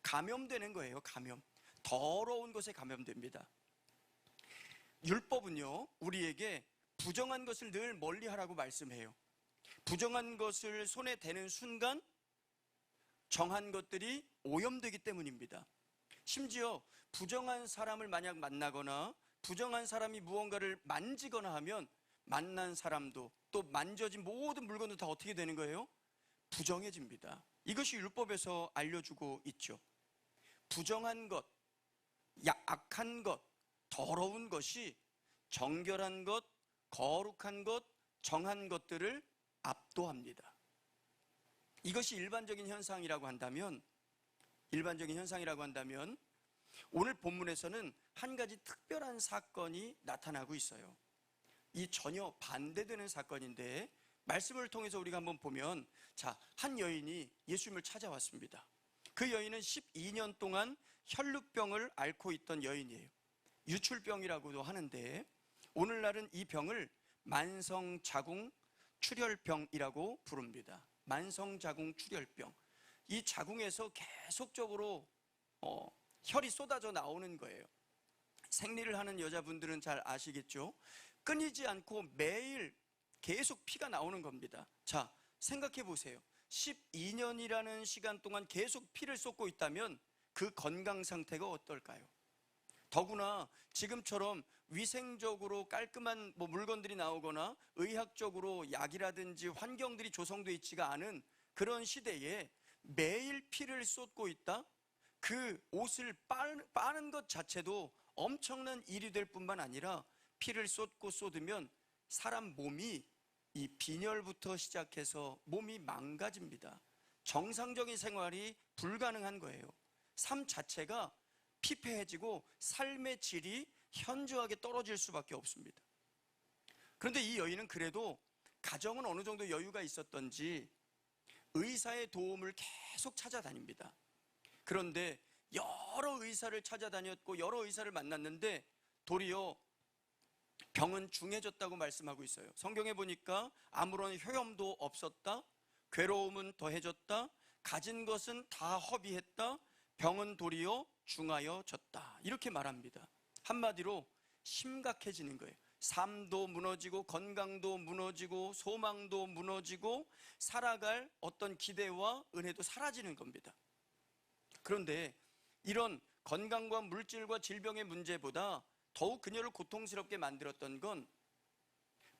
감염되는 거예요. 감염. 더러운 것에 감염됩니다. 율법은요, 우리에게 부정한 것을 늘 멀리하라고 말씀해요. 부정한 것을 손에 대는 순간 정한 것들이 오염되기 때문입니다. 심지어 부정한 사람을 만약 만나거나 부정한 사람이 무언가를 만지거나 하면 만난 사람도 또 만져진 모든 물건도 다 어떻게 되는 거예요? 부정해집니다. 이것이 율법에서 알려주고 있죠. 부정한 것, 악한 것, 더러운 것이 정결한 것, 거룩한 것, 정한 것들을 압도합니다. 이것이 일반적인 현상이라고 한다면 오늘 본문에서는 한 가지 특별한 사건이 나타나고 있어요. 이 전혀 반대되는 사건인데 말씀을 통해서 우리가 한번 보면, 한 여인이 예수님을 찾아왔습니다. 그 여인은 12년 동안 혈루병을 앓고 있던 여인이에요. 유출병이라고도 하는데 오늘날은 이 병을 만성자궁 출혈병이라고 부릅니다. 만성자궁 출혈병. 이 자궁에서 계속적으로 혈이 쏟아져 나오는 거예요. 생리를 하는 여자분들은 잘 아시겠죠? 끊이지 않고 매일 계속 피가 나오는 겁니다. 자, 생각해 보세요. 12년이라는 시간 동안 계속 피를 쏟고 있다면 그 건강 상태가 어떨까요? 더구나 지금처럼 위생적으로 깔끔한 물건들이 나오거나 의학적으로 약이라든지 환경들이 조성되어 있지가 않은 그런 시대에 매일 피를 쏟고 있다? 그 옷을 빠는 것 자체도 엄청난 일이 될 뿐만 아니라 피를 쏟으면 사람 몸이 이 빈혈부터 시작해서 몸이 망가집니다. 정상적인 생활이 불가능한 거예요. 삶 자체가 피폐해지고 삶의 질이 현저하게 떨어질 수밖에 없습니다. 그런데 이 여인은 그래도 가정은 어느 정도 여유가 있었던지 의사의 도움을 계속 찾아다닙니다. 그런데 여러 의사를 찾아다녔고 여러 의사를 만났는데 도리어 병은 중해졌다고 말씀하고 있어요. 성경에 보니까 아무런 효염도 없었다, 괴로움은 더해졌다. 가진 것은 다 허비했다. 병은 도리어 중하여졌다. 이렇게 말합니다. 한마디로 심각해지는 거예요. 삶도 무너지고 건강도 무너지고 소망도 무너지고 살아갈 어떤 기대와 은혜도 사라지는 겁니다. 그런데 이런 건강과 물질과 질병의 문제보다 더욱 그녀를 고통스럽게 만들었던 건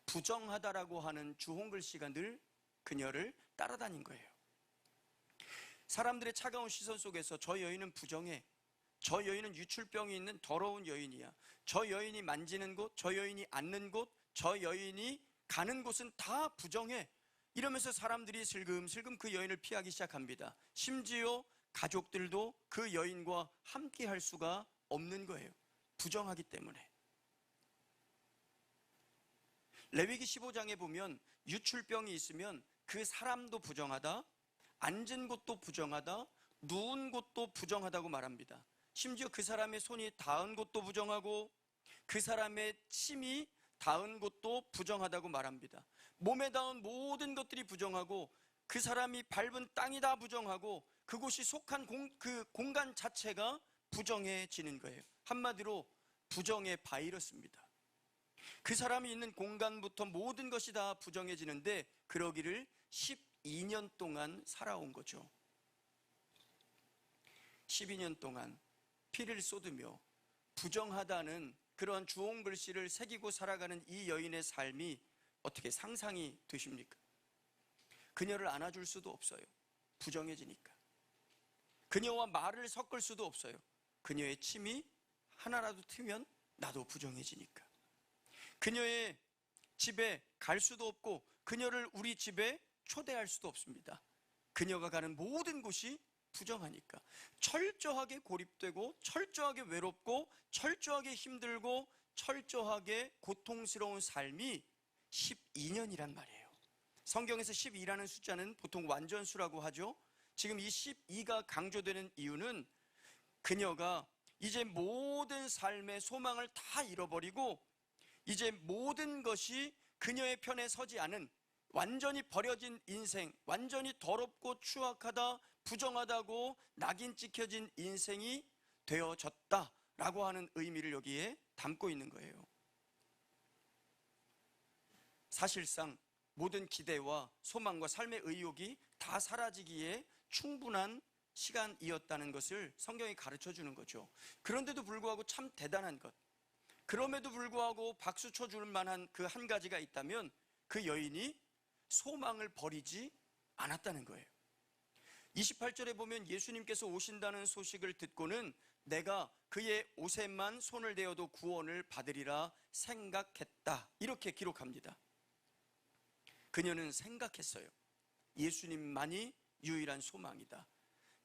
부정하다라고 하는 주홍글씨가 늘 그녀를 따라다닌 거예요. 사람들의 차가운 시선 속에서 저 여인은 부정해, 저 여인은 유출병이 있는 더러운 여인이야, 저 여인이 만지는 곳, 저 여인이 앉는 곳, 저 여인이 가는 곳은 다 부정해, 이러면서 사람들이 슬금슬금 그 여인을 피하기 시작합니다. 심지어 가족들도 그 여인과 함께 할 수가 없는 거예요. 부정하기 때문에. 레위기 15장에 보면 유출병이 있으면 그 사람도 부정하다, 앉은 곳도 부정하다, 누운 곳도 부정하다고 말합니다. 심지어 그 사람의 손이 닿은 곳도 부정하고 그 사람의 침이 닿은 곳도 부정하다고 말합니다. 몸에 닿은 모든 것들이 부정하고 그 사람이 밟은 땅이 다 부정하고 그곳이 속한 그 공간 자체가 부정해지는 거예요. 한마디로 부정의 바이러스입니다. 그 사람이 있는 공간부터 모든 것이 다 부정해지는데 그러기를 12년 동안 살아온 거죠. 12년 동안 피를 쏟으며 부정하다는 그러한 주홍글씨를 새기고 살아가는 이 여인의 삶이 어떻게 상상이 되십니까? 그녀를 안아줄 수도 없어요. 부정해지니까. 그녀와 말을 섞을 수도 없어요. 그녀의 침이 하나라도 트면 나도 부정해지니까. 그녀의 집에 갈 수도 없고 그녀를 우리 집에 초대할 수도 없습니다. 그녀가 가는 모든 곳이 부정하니까. 철저하게 고립되고 철저하게 외롭고 철저하게 힘들고 철저하게 고통스러운 삶이 12년이란 말이에요. 성경에서 12라는 숫자는 보통 완전수라고 하죠. 지금 이 12가 강조되는 이유는 그녀가 이제 모든 삶의 소망을 다 잃어버리고 이제 모든 것이 그녀의 편에 서지 않은 완전히 버려진 인생, 완전히 더럽고 추악하다, 부정하다고 낙인 찍혀진 인생이 되어졌다라고 하는 의미를 여기에 담고 있는 거예요. 사실상 모든 기대와 소망과 삶의 의욕이 다 사라지기에 충분한 시간이었다는 것을 성경이 가르쳐 주는 거죠. 그런데도 불구하고 참 대단한 것, 그럼에도 불구하고 박수 쳐줄 만한 그 한 가지가 있다면 그 여인이 소망을 버리지 않았다는 거예요. 28절에 보면 예수님께서 오신다는 소식을 듣고는 내가 그의 옷에만 손을 대어도 구원을 받으리라 생각했다, 이렇게 기록합니다. 그녀는 생각했어요. 예수님만이 유일한 소망이다.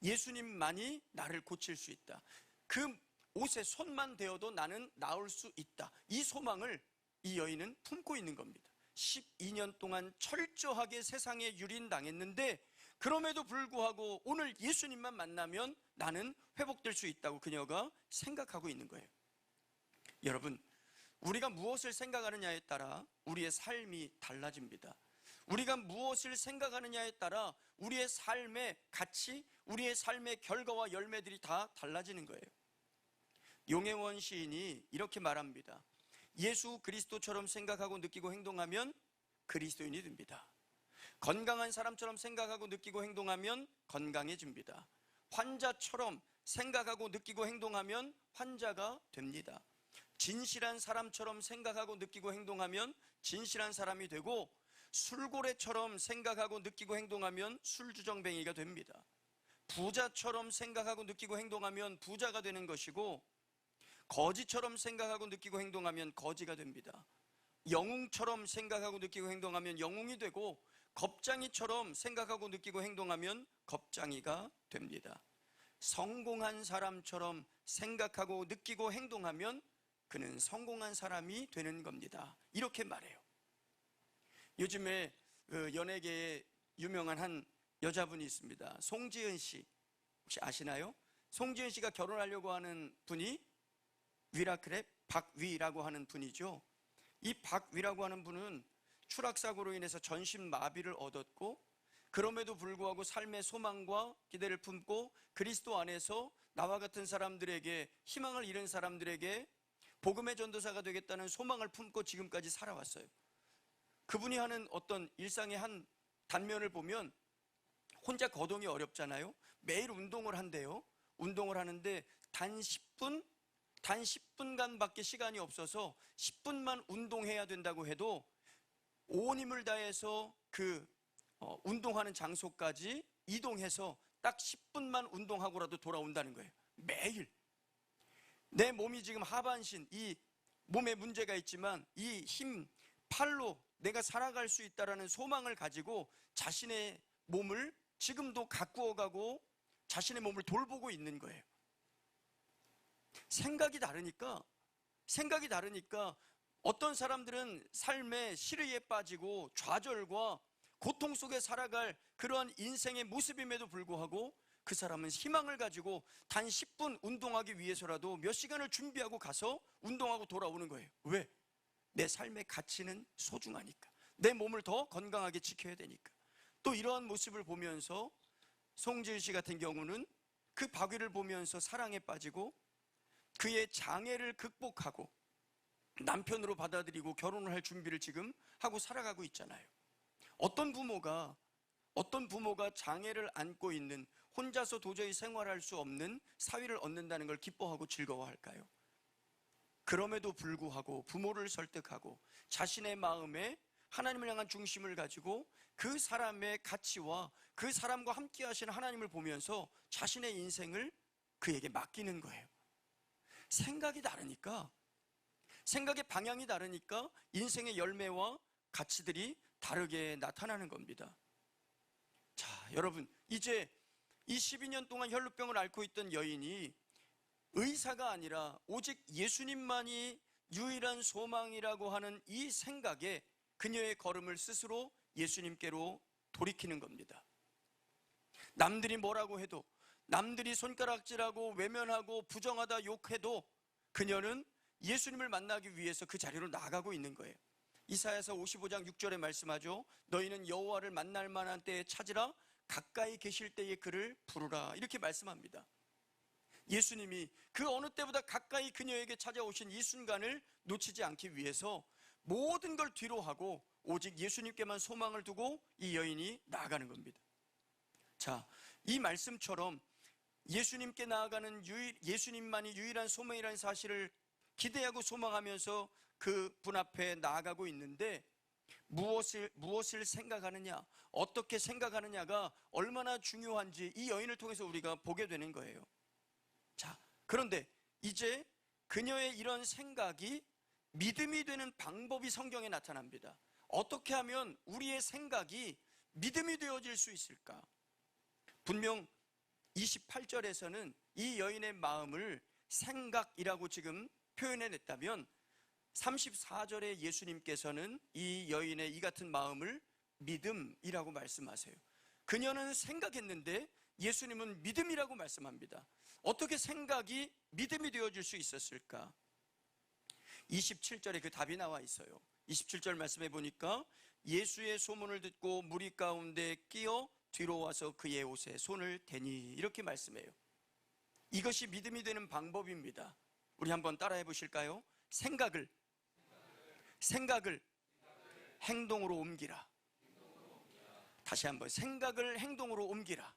예수님만이 나를 고칠 수 있다. 그 옷에 손만 대어도 나는 나을 수 있다. 이 소망을 이 여인은 품고 있는 겁니다. 12년 동안 철저하게 세상에 유린당했는데 그럼에도 불구하고 오늘 예수님만 만나면 나는 회복될 수 있다고 그녀가 생각하고 있는 거예요. 여러분, 우리가 무엇을 생각하느냐에 따라 우리의 삶이 달라집니다. 우리가 무엇을 생각하느냐에 따라 우리의 삶의 가치, 우리의 삶의 결과와 열매들이 다 달라지는 거예요. 용혜원 시인이 이렇게 말합니다. 예수 그리스도처럼 생각하고 느끼고 행동하면 그리스도인이 됩니다. 건강한 사람처럼 생각하고 느끼고 행동하면 건강해집니다. 환자처럼 생각하고 느끼고 행동하면 환자가 됩니다. 진실한 사람처럼 생각하고 느끼고 행동하면 진실한 사람이 되고 술고래처럼 생각하고 느끼고 행동하면 술주정뱅이가 됩니다. 부자처럼 생각하고 느끼고 행동하면 부자가 되는 것이고 거지처럼 생각하고 느끼고 행동하면 거지가 됩니다. 영웅처럼 생각하고 느끼고 행동하면 영웅이 되고 겁장이처럼 생각하고 느끼고 행동하면 겁장이가 됩니다. 성공한 사람처럼 생각하고 느끼고 행동하면 그는 성공한 사람이 되는 겁니다. 이렇게 말해요. 요즘에 연예계에 유명한 한 여자분이 있습니다. 송지은 씨, 혹시 아시나요? 송지은 씨가 결혼하려고 하는 분이 위라클의 박위라고 하는 분이죠. 이 박위라고 하는 분은 추락사고로 인해서 전신 마비를 얻었고 그럼에도 불구하고 삶의 소망과 기대를 품고 그리스도 안에서 나와 같은 사람들에게, 희망을 잃은 사람들에게 복음의 전도사가 되겠다는 소망을 품고 지금까지 살아왔어요. 그분이 하는 어떤 일상의 한 단면을 보면 혼자 거동이 어렵잖아요. 매일 운동을 한대요. 운동을 하는데 단 10분간밖에 시간이 없어서 10분만 운동해야 된다고 해도 온 힘을 다해서 운동하는 장소까지 이동해서 딱 10분만 운동하고라도 돌아온다는 거예요. 매일. 내 몸이 지금 하반신, 이 몸에 문제가 있지만 이 힘, 팔로 내가 살아갈 수 있다라는 소망을 가지고 자신의 몸을 지금도 가꾸어 가고 자신의 몸을 돌보고 있는 거예요. 생각이 다르니까 어떤 사람들은 삶의 시르에 빠지고 좌절과 고통 속에 살아갈 그러한 인생의 모습임에도 불구하고 그 사람은 희망을 가지고 단 10분 운동하기 위해서라도 몇 시간을 준비하고 가서 운동하고 돌아오는 거예요. 왜? 내 삶의 가치는 소중하니까. 내 몸을 더 건강하게 지켜야 되니까. 또 이러한 모습을 보면서 송지은 씨 같은 경우는 그 박위를 보면서 사랑에 빠지고 그의 장애를 극복하고 남편으로 받아들이고 결혼을 할 준비를 지금 하고 살아가고 있잖아요. 어떤 부모가 장애를 안고 있는, 혼자서 도저히 생활할 수 없는 사위를 얻는다는 걸 기뻐하고 즐거워할까요? 그럼에도 불구하고 부모를 설득하고 자신의 마음에 하나님을 향한 중심을 가지고 그 사람의 가치와 그 사람과 함께 하시는 하나님을 보면서 자신의 인생을 그에게 맡기는 거예요. 생각이 다르니까, 생각의 방향이 다르니까 인생의 열매와 가치들이 다르게 나타나는 겁니다. 자, 여러분, 이제 이 12년 동안 혈루병을 앓고 있던 여인이 의사가 아니라 오직 예수님만이 유일한 소망이라고 하는 이 생각에 그녀의 걸음을 스스로 예수님께로 돌이키는 겁니다. 남들이 뭐라고 해도, 남들이 손가락질하고 외면하고 부정하다 욕해도 그녀는 예수님을 만나기 위해서 그 자리로 나아가고 있는 거예요. 이사야서 55장 6절에 말씀하죠. 너희는 여호와를 만날 만한 때에 찾으라, 가까이 계실 때에 그를 부르라, 이렇게 말씀합니다. 예수님이 그 어느 때보다 가까이 그녀에게 찾아오신 이 순간을 놓치지 않기 위해서 모든 걸 뒤로 하고 오직 예수님께만 소망을 두고 이 여인이 나아가는 겁니다. 자, 이 말씀처럼 예수님께 나아가는 예수님만이 유일한 소망이라는 사실을 기대하고 소망하면서 그 분 앞에 나아가고 있는데 무엇을 생각하느냐, 어떻게 생각하느냐가 얼마나 중요한지 이 여인을 통해서 우리가 보게 되는 거예요. 자, 그런데 이제 그녀의 이런 생각이 믿음이 되는 방법이 성경에 나타납니다. 어떻게 하면 우리의 생각이 믿음이 되어질 수 있을까? 분명 28절에서는 이 여인의 마음을 생각이라고 지금 표현해냈다면 34절에 예수님께서는 이 여인의 이 같은 마음을 믿음이라고 말씀하세요. 그녀는 생각했는데 예수님은 믿음이라고 말씀합니다. 어떻게 생각이 믿음이 되어질 수 있었을까? 27절에 그 답이 나와 있어요. 27절 말씀해 보니까 예수의 소문을 듣고 무리 가운데 끼어 뒤로 와서 그의 옷에 손을 대니, 이렇게 말씀해요. 이것이 믿음이 되는 방법입니다. 우리 한번 따라해 보실까요? 생각을 행동으로 옮기라. 다시 한번, 생각을 행동으로 옮기라.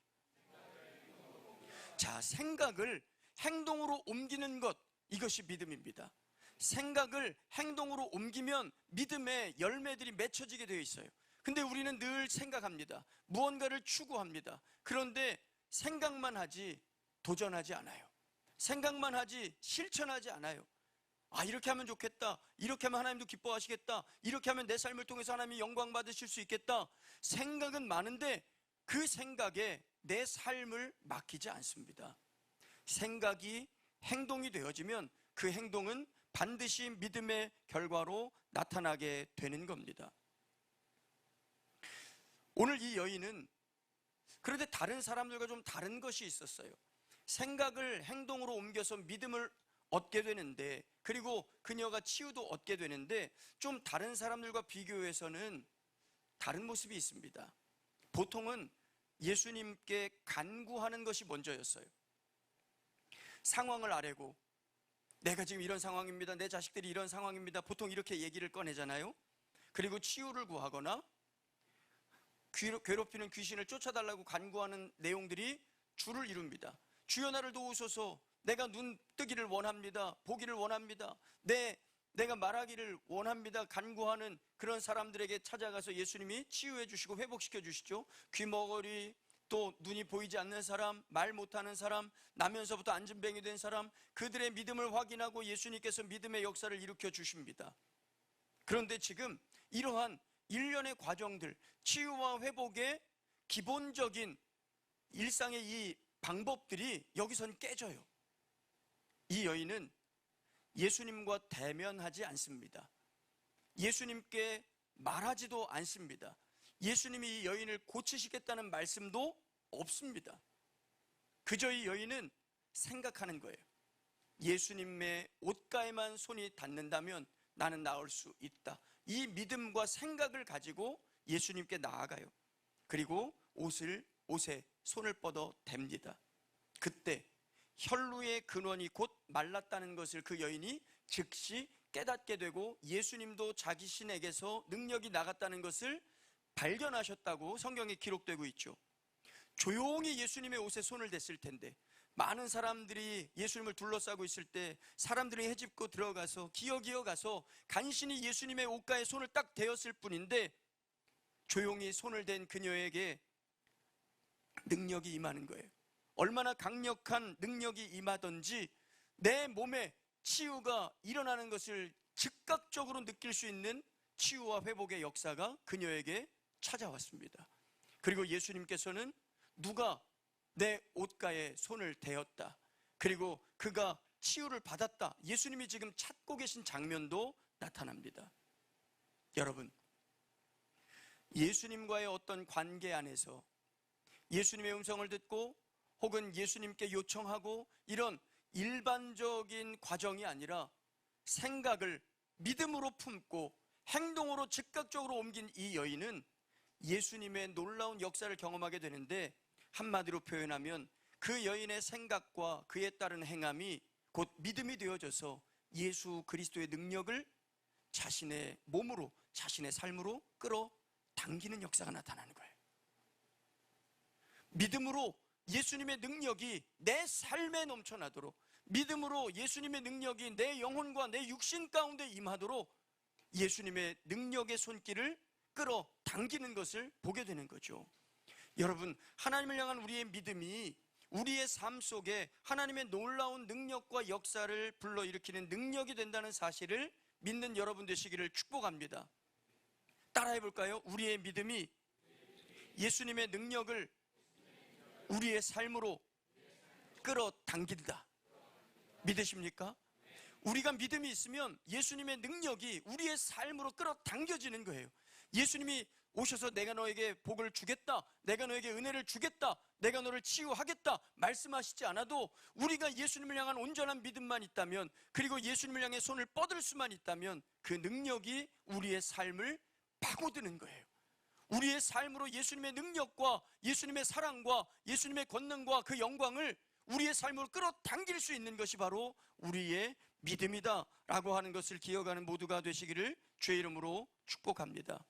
자, 생각을 행동으로 옮기는 것, 이것이 믿음입니다. 생각을 행동으로 옮기면 믿음의 열매들이 맺혀지게 되어 있어요. 근데 우리는 늘 생각합니다. 무언가를 추구합니다. 그런데 생각만 하지 도전하지 않아요. 생각만 하지 실천하지 않아요. 아, 이렇게 하면 좋겠다, 이렇게 하면 하나님도 기뻐하시겠다, 이렇게 하면 내 삶을 통해서 하나님이 영광 받으실 수 있겠다. 생각은 많은데 그 생각에 내 삶을 맡기지 않습니다. 생각이 행동이 되어지면 그 행동은 반드시 믿음의 결과로 나타나게 되는 겁니다. 오늘 이 여인은 그런데 다른 사람들과 좀 다른 것이 있었어요. 생각을 행동으로 옮겨서 믿음을 얻게 되는데, 그리고 그녀가 치유도 얻게 되는데 좀 다른 사람들과 비교해서는 다른 모습이 있습니다. 보통은 예수님께 간구하는 것이 먼저였어요. 상황을 아뢰고, 내가 지금 이런 상황입니다, 내 자식들이 이런 상황입니다, 보통 이렇게 얘기를 꺼내잖아요. 그리고 치유를 구하거나 괴롭히는 귀신을 쫓아달라고 간구하는 내용들이 주를 이룹니다. 주여 나를 도우소서, 내가 눈 뜨기를 원합니다, 보기를 원합니다, 내가 말하기를 원합니다, 간구하는 그런 사람들에게 찾아가서 예수님이 치유해 주시고 회복시켜 주시죠. 귀머거리, 또 눈이 보이지 않는 사람, 말 못하는 사람, 나면서부터 안진뱅이 된 사람, 그들의 믿음을 확인하고 예수님께서 믿음의 역사를 일으켜 주십니다. 그런데 지금 이러한 일련의 과정들, 치유와 회복의 기본적인 일상의 이 방법들이 여기선 깨져요. 이 여인은 예수님과 대면하지 않습니다. 예수님께 말하지도 않습니다. 예수님이 이 여인을 고치시겠다는 말씀도 없습니다. 그저 이 여인은 생각하는 거예요. 예수님의 옷가에만 손이 닿는다면 나는 나을 수 있다. 이 믿음과 생각을 가지고 예수님께 나아가요. 그리고 옷에 손을 뻗어 댑니다. 그때 혈루의 근원이 곧 말랐다는 것을 그 여인이 즉시 깨닫게 되고, 예수님도 자기 신에게서 능력이 나갔다는 것을 발견하셨다고 성경에 기록되고 있죠. 조용히 예수님의 옷에 손을 댔을 텐데, 많은 사람들이 예수님을 둘러싸고 있을 때 사람들이 헤집고 들어가서 기어기어 가서 간신히 예수님의 옷가에 손을 딱 대었을 뿐인데, 조용히 손을 댄 그녀에게 능력이 임하는 거예요. 얼마나 강력한 능력이 임하던지 내 몸에 치유가 일어나는 것을 즉각적으로 느낄 수 있는 치유와 회복의 역사가 그녀에게 찾아왔습니다. 그리고 예수님께서는 누가 내 옷가에 손을 대었다, 그리고 그가 치유를 받았다, 예수님이 지금 찾고 계신 장면도 나타납니다. 여러분, 예수님과의 어떤 관계 안에서 예수님의 음성을 듣고 혹은 예수님께 요청하고 이런 일반적인 과정이 아니라 생각을 믿음으로 품고 행동으로 즉각적으로 옮긴 이 여인은 예수님의 놀라운 역사를 경험하게 되는데, 한마디로 표현하면 그 여인의 생각과 그에 따른 행함이 곧 믿음이 되어져서 예수 그리스도의 능력을 자신의 몸으로, 자신의 삶으로 끌어당기는 역사가 나타나는 거예요. 믿음으로 예수님의 능력이 내 삶에 넘쳐나도록, 믿음으로 예수님의 능력이 내 영혼과 내 육신 가운데 임하도록 예수님의 능력의 손길을 끌어당기는 것을 보게 되는 거죠. 여러분, 하나님을 향한 우리의 믿음이 우리의 삶 속에 하나님의 놀라운 능력과 역사를 불러일으키는 능력이 된다는 사실을 믿는 여러분 되시기를 축복합니다. 따라해 볼까요? 우리의 믿음이 예수님의 능력을 우리의 삶으로 끌어당긴다. 믿으십니까? 우리가 믿음이 있으면 예수님의 능력이 우리의 삶으로 끌어당겨지는 거예요. 예수님이 오셔서 내가 너에게 복을 주겠다, 내가 너에게 은혜를 주겠다, 내가 너를 치유하겠다 말씀하시지 않아도 우리가 예수님을 향한 온전한 믿음만 있다면, 그리고 예수님을 향해 손을 뻗을 수만 있다면 그 능력이 우리의 삶을 파고드는 거예요. 우리의 삶으로 예수님의 능력과 예수님의 사랑과 예수님의 권능과 그 영광을 우리의 삶으로 끌어당길 수 있는 것이 바로 우리의 믿음이다 라고 하는 것을 기억하는 모두가 되시기를 주의 이름으로 축복합니다.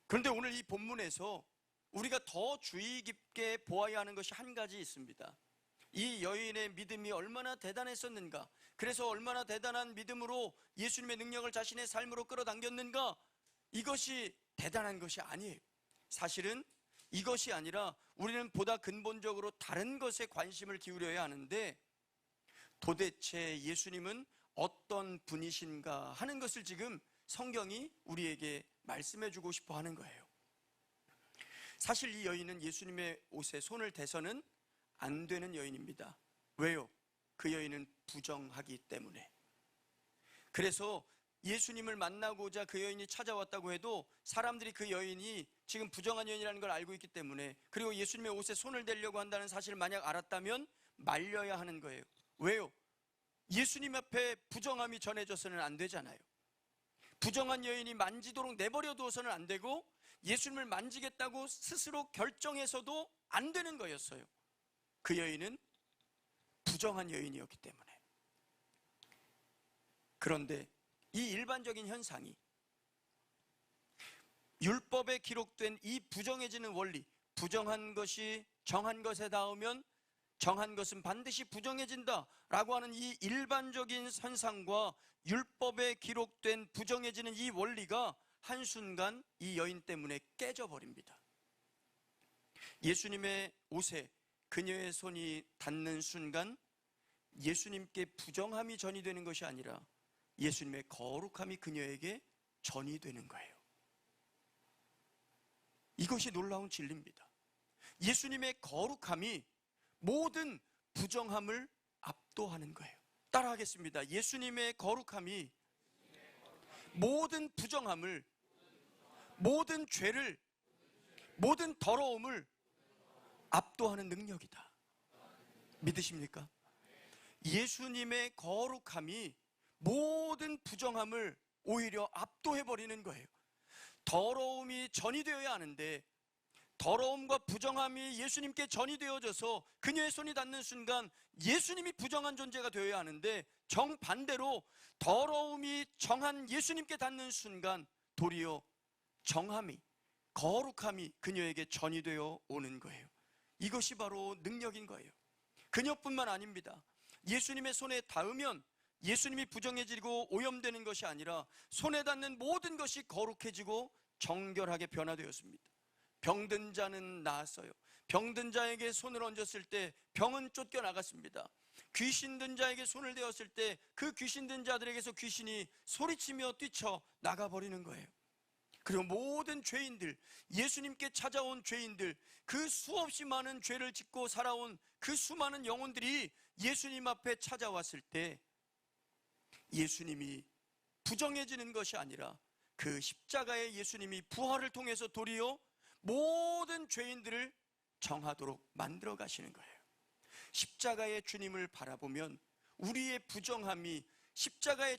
그런데 오늘 이 본문에서 우리가 더 주의 깊게 보아야 하는 것이 한 가지 있습니다. 이 여인의 믿음이 얼마나 대단했었는가, 그래서 얼마나 대단한 믿음으로 예수님의 능력을 자신의 삶으로 끌어당겼는가, 이것이 대단한 것이 아니에요. 사실은 이것이 아니라 우리는 보다 근본적으로 다른 것에 관심을 기울여야 하는데, 도대체 예수님은 어떤 분이신가 하는 것을 지금 성경이 우리에게 말씀해 주고 싶어 하는 거예요. 사실 이 여인은 예수님의 옷에 손을 대서는 안 되는 여인입니다. 왜요? 그 여인은 부정하기 때문에. 그래서 예수님을 만나고자 그 여인이 찾아왔다고 해도 사람들이 그 여인이 지금 부정한 여인이라는 걸 알고 있기 때문에, 그리고 예수님의 옷에 손을 대려고 한다는 사실을 만약 알았다면 말려야 하는 거예요. 왜요? 예수님 앞에 부정함이 전해져서는 안 되잖아요. 부정한 여인이 만지도록 내버려 두어서는 안 되고 예수님을 만지겠다고 스스로 결정해서도 안 되는 거였어요. 그 여인은 부정한 여인이었기 때문에. 그런데 이 일반적인 현상이 율법에 기록된 이 부정해지는 원리, 부정한 것이 정한 것에 닿으면 정한 것은 반드시 부정해진다 라고 하는 이 일반적인 현상과 율법에 기록된 부정해지는 이 원리가 한순간 이 여인 때문에 깨져버립니다. 예수님의 옷에 그녀의 손이 닿는 순간 예수님께 부정함이 전이되는 것이 아니라 예수님의 거룩함이 그녀에게 전이되는 거예요. 이것이 놀라운 진리입니다. 예수님의 거룩함이 모든 부정함을 압도하는 거예요. 따라하겠습니다. 예수님의 거룩함이 모든 부정함을, 모든 죄를, 모든 더러움을 압도하는 능력이다. 믿으십니까? 예수님의 거룩함이 모든 부정함을 오히려 압도해버리는 거예요. 더러움이 전이되어야 하는데 더러움과 부정함이 예수님께 전이되어져서 그녀의 손이 닿는 순간 예수님이 부정한 존재가 되어야 하는데 정반대로 더러움이 정한 예수님께 닿는 순간 도리어 정함이, 거룩함이 그녀에게 전이되어 오는 거예요. 이것이 바로 능력인 거예요. 그녀뿐만 아닙니다. 예수님의 손에 닿으면 예수님이 부정해지고 오염되는 것이 아니라 손에 닿는 모든 것이 거룩해지고 정결하게 변화되었습니다. 병든 자는 나았어요. 병든 자에게 손을 얹었을 때 병은 쫓겨나갔습니다. 귀신 든 자에게 손을 대었을 때 그 귀신 든 자들에게서 귀신이 소리치며 뛰쳐 나가버리는 거예요. 그리고 모든 죄인들, 예수님께 찾아온 죄인들, 그 수없이 많은 죄를 짓고 살아온 그 수많은 영혼들이 예수님 앞에 찾아왔을 때 예수님이 부정해지는 것이 아니라 그 십자가의 예수님이 부활을 통해서 도리어 모든 죄인들을 정하도록 만들어 가시는 거예요. 십자가의 주님을 바라보면 우리의 부정함이 십자가에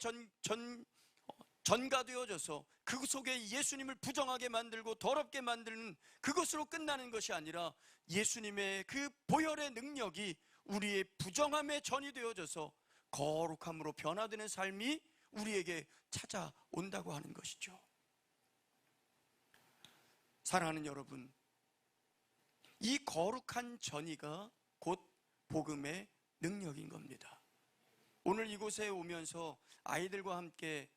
전가되어져서 그 속에 예수님을 부정하게 만들고 더럽게 만드는 그것으로 끝나는 것이 아니라 예수님의 그 보혈의 능력이 우리의 부정함에 전이되어져서 거룩함으로 변화되는 삶이 우리에게 찾아온다고 하는 것이죠. 사랑하는 여러분, 이 거룩한 전이가 곧 복음의 능력인 겁니다. 오늘 이곳에 오면서 아이들과 함께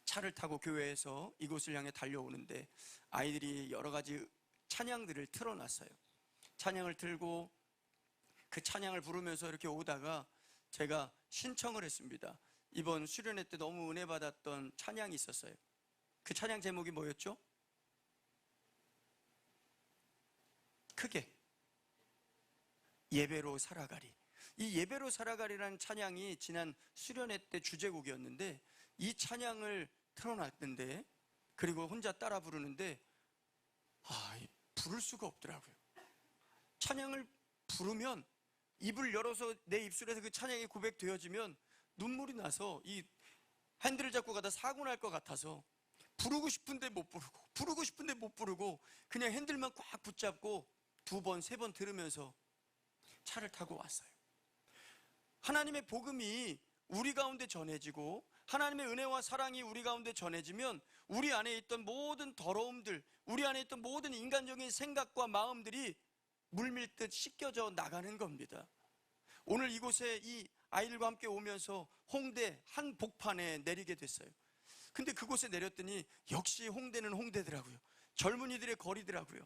차를 타고 교회에서 이곳을 향해 달려오는데 아이들이 여러 가지 찬양들을 틀어놨어요. 찬양을 틀고 그 찬양을 부르면서 이렇게 오다가 제가 신청을 했습니다. 이번 수련회 때 너무 은혜 받았던 찬양이 있었어요. 그 찬양 제목이 뭐였죠? 크게 예배로 살아가리. 이 예배로 살아가리라는 찬양이 지난 수련회 때 주제곡이었는데 이 찬양을 틀어놨는데 그리고 혼자 따라 부르는데 부를 수가 없더라고요. 찬양을 부르면 입을 열어서 내 입술에서 그 찬양이 고백되어지면 눈물이 나서 이 핸들을 잡고 가다 사고 날 것 같아서 부르고 싶은데 못 부르고 부르고 싶은데 못 부르고 그냥 핸들만 꽉 붙잡고 2번, 3번 들으면서 차를 타고 왔어요. 하나님의 복음이 우리 가운데 전해지고 하나님의 은혜와 사랑이 우리 가운데 전해지면 우리 안에 있던 모든 더러움들, 우리 안에 있던 모든 인간적인 생각과 마음들이 물밀듯 씻겨져 나가는 겁니다. 오늘 이곳에 이 아이들과 함께 오면서 홍대 한 복판에 내리게 됐어요. 근데 그곳에 내렸더니 역시 홍대는 홍대더라고요. 젊은이들의 거리더라고요.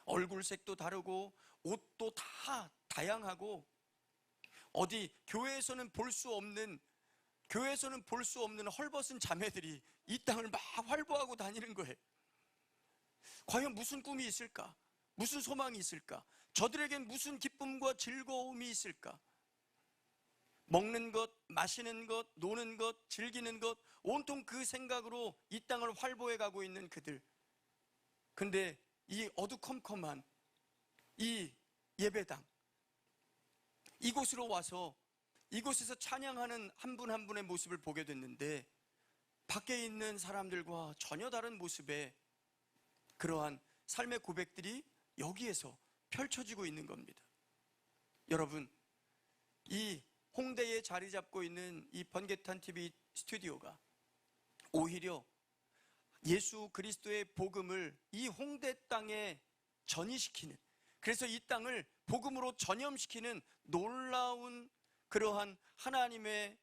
얼굴색도 다르고 옷도 다 다양하고 어디 교회에서는 볼 수 없는 헐벗은 자매들이 이 땅을 막 활보하고 다니는 거예요. 과연 무슨 꿈이 있을까? 무슨 소망이 있을까? 저들에겐 무슨 기쁨과 즐거움이 있을까? 먹는 것, 마시는 것, 노는 것, 즐기는 것 온통 그 생각으로 이 땅을 활보해 가고 있는 그들. 근데 이 어두컴컴한 이 예배당, 이곳으로 와서 이곳에서 찬양하는 한 분 한 분의 모습을 보게 됐는데 밖에 있는 사람들과 전혀 다른 모습의 그러한 삶의 고백들이 여기에서 펼쳐지고 있는 겁니다. 여러분, 이 홍대에 자리 잡고 있는 이 번개탄 TV 스튜디오가 오히려 예수 그리스도의 복음을 이 홍대 땅에 전이시키는, 그래서 이 땅을 복음으로 전염시키는 놀라운 그러한 하나님의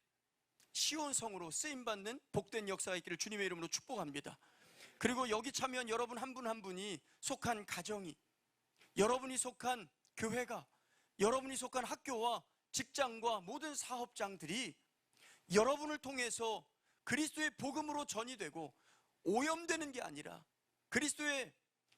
시온성으로 쓰임받는 복된 역사가 있기를 주님의 이름으로 축복합니다. 그리고 여기 참여한 여러분 한 분 한 분이 속한 가정이, 여러분이 속한 교회가, 여러분이 속한 학교와 직장과 모든 사업장들이 여러분을 통해서 그리스도의 복음으로 전이 되고 오염되는 게 아니라 그리스도의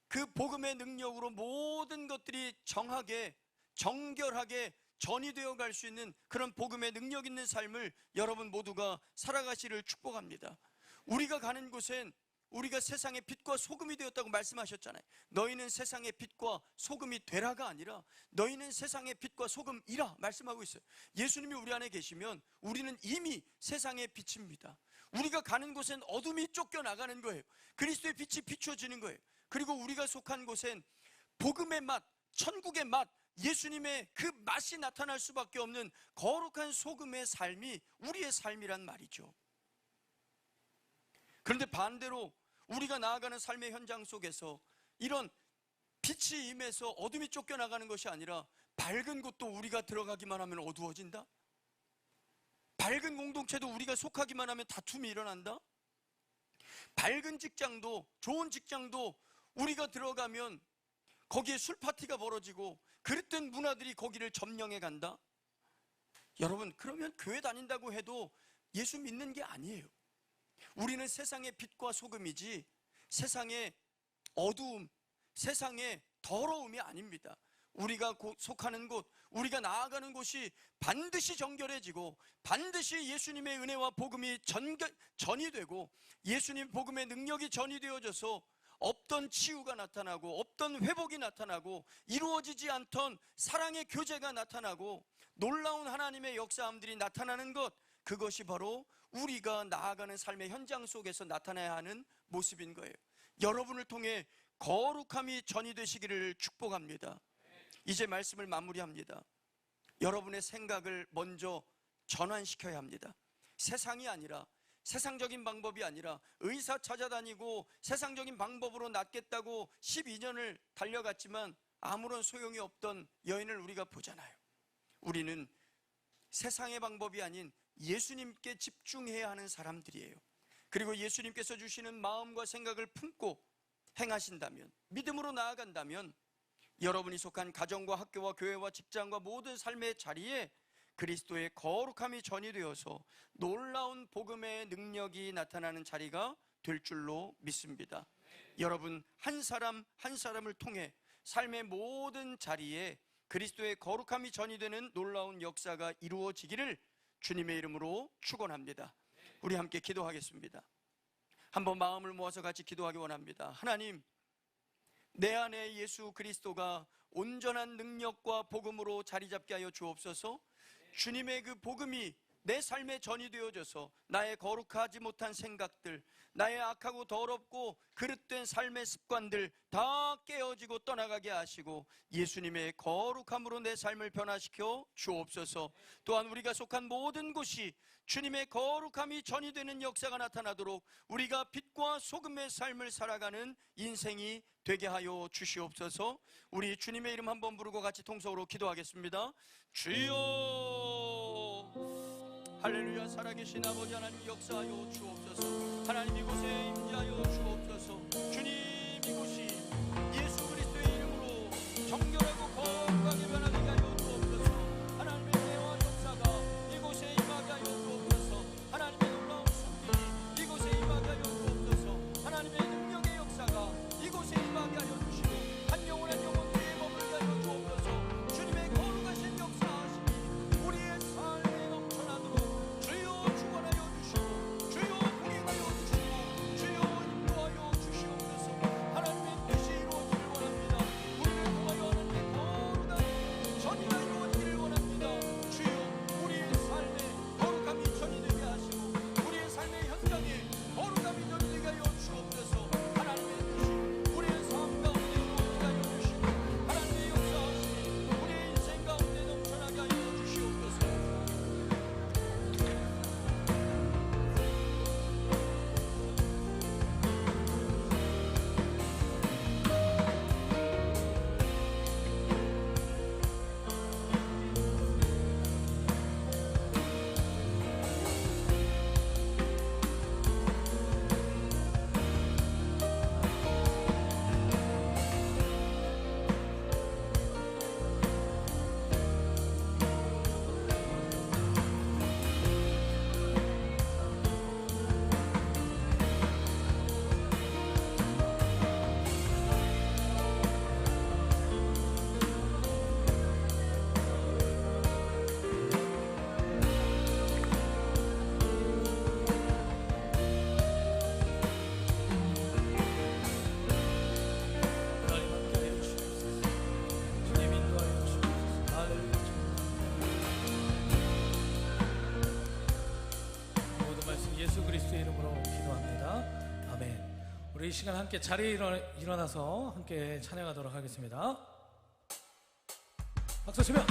그 복음의 능력으로 모든 것들이 정하게 정결하게 전이 되어 갈 수 있는 그런 복음의 능력 있는 삶을 여러분 모두가 살아가시를 축복합니다. 우리가 가는 곳엔 우리가 세상의 빛과 소금이 되었다고 말씀하셨잖아요. 너희는 세상의 빛과 소금이 되라가 아니라 너희는 세상의 빛과 소금이라 말씀하고 있어요. 예수님이 우리 안에 계시면 우리는 이미 세상의 빛입니다. 우리가 가는 곳엔 어둠이 쫓겨나가는 거예요. 그리스도의 빛이 비춰지는 거예요. 그리고 우리가 속한 곳엔 복음의 맛, 천국의 맛, 예수님의 그 맛이 나타날 수밖에 없는 거룩한 소금의 삶이 우리의 삶이란 말이죠. 그런데 반대로 우리가 나아가는 삶의 현장 속에서 이런 빛이 임해서 어둠이 쫓겨나가는 것이 아니라 밝은 곳도 우리가 들어가기만 하면 어두워진다? 밝은 공동체도 우리가 속하기만 하면 다툼이 일어난다? 밝은 직장도, 좋은 직장도 우리가 들어가면 거기에 술 파티가 벌어지고 그릇된 문화들이 거기를 점령해 간다? 여러분, 그러면 교회 다닌다고 해도 예수 믿는 게 아니에요. 우리는 세상의 빛과 소금이지 세상의 어두움, 세상의 더러움이 아닙니다. 우리가 속하는 곳, 우리가 나아가는 곳이 반드시 정결해지고 반드시 예수님의 은혜와 복음이 전이 되고 예수님 복음의 능력이 전이 되어져서 없던 치유가 나타나고 없던 회복이 나타나고 이루어지지 않던 사랑의 교제가 나타나고 놀라운 하나님의 역사함들이 나타나는 것, 그것이 바로 우리가 나아가는 삶의 현장 속에서 나타나야 하는 모습인 거예요. 여러분을 통해 거룩함이 전이 되시기를 축복합니다. 이제 말씀을 마무리합니다. 여러분의 생각을 먼저 전환시켜야 합니다. 세상이 아니라, 세상적인 방법이 아니라 의사 찾아다니고 세상적인 방법으로 낫겠다고 12년을 달려갔지만 아무런 소용이 없던 여인을 우리가 보잖아요. 우리는 세상의 방법이 아닌 예수님께 집중해야 하는 사람들이에요. 그리고 예수님께서 주시는 마음과 생각을 품고 행하신다면, 믿음으로 나아간다면 여러분이 속한 가정과 학교와 교회와 직장과 모든 삶의 자리에 그리스도의 거룩함이 전이되어서 놀라운 복음의 능력이 나타나는 자리가 될 줄로 믿습니다. 여러분 한 사람 한 사람을 통해 삶의 모든 자리에 그리스도의 거룩함이 전이되는 놀라운 역사가 이루어지기를 주님의 이름으로 축원합니다. 우리 함께 기도하겠습니다. 한번 마음을 모아서 같이 기도하기 원합니다. 하나님, 내 안에 예수 그리스도가 온전한 능력과 복음으로 자리 잡게 하여 주옵소서. 주님의 그 복음이 내 삶에 전이 되어져서 나의 거룩하지 못한 생각들, 나의 악하고 더럽고 그릇된 삶의 습관들 다 깨어지고 떠나가게 하시고 예수님의 거룩함으로 내 삶을 변화시켜 주옵소서. 또한 우리가 속한 모든 곳이 주님의 거룩함이 전이 되는 역사가 나타나도록 우리가 빛과 소금의 삶을 살아가는 인생이 되게 하여 주시옵소서. 우리 주님의 이름 한번 부르고 같이 통성으로 기도하겠습니다. 주여, 할렐루야. 살아계신 아버지 하나님, 역사하여 주옵소서. 하나님 이곳에 임재하여 주옵소서. 주님, 이곳이 예수 그리스도의 이름으로 정결하고 거룩하게 변하게 하여 주옵소서. 하나님의 은혜와 역사가 이곳에 임하게 하여 주옵소서. 하나님의 놀라운 숨김이 이곳에 임하게 하여 주옵소서. 하나님의 능력의 역사가 이곳에 임하게 하여 주시고 한 영혼 한 영혼 위에 머물게 하여 주옵소서. 주님의 거룩하신 역사하심이 우리의 삶에 넘쳐나도록 주여 축원하여 주시고 주여 공행하여 주시고 주여 인도하여 주시옵소서. 하나님의 시간 함께 자리에 일어나서 함께 찬양하도록 하겠습니다. 박수 치며.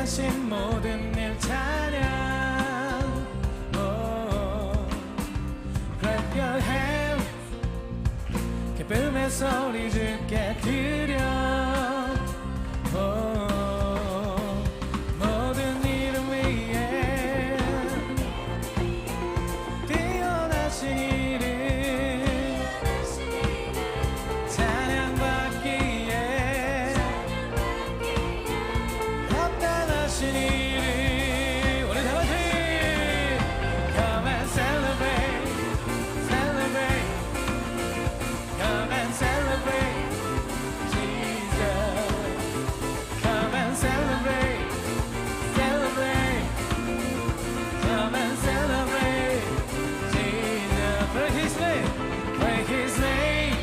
하신 모든 일 찬양. Clap your hands. 기쁨의 소리 주께 드려. 모든 이름 위에 뛰어나신 이름 찬양받기에 합당하신 이름 우리 다같이 Come and celebrate, celebrate, come and celebrate Jesus. Come and celebrate, celebrate, come and celebrate Jesus. Praise His name, praise His name.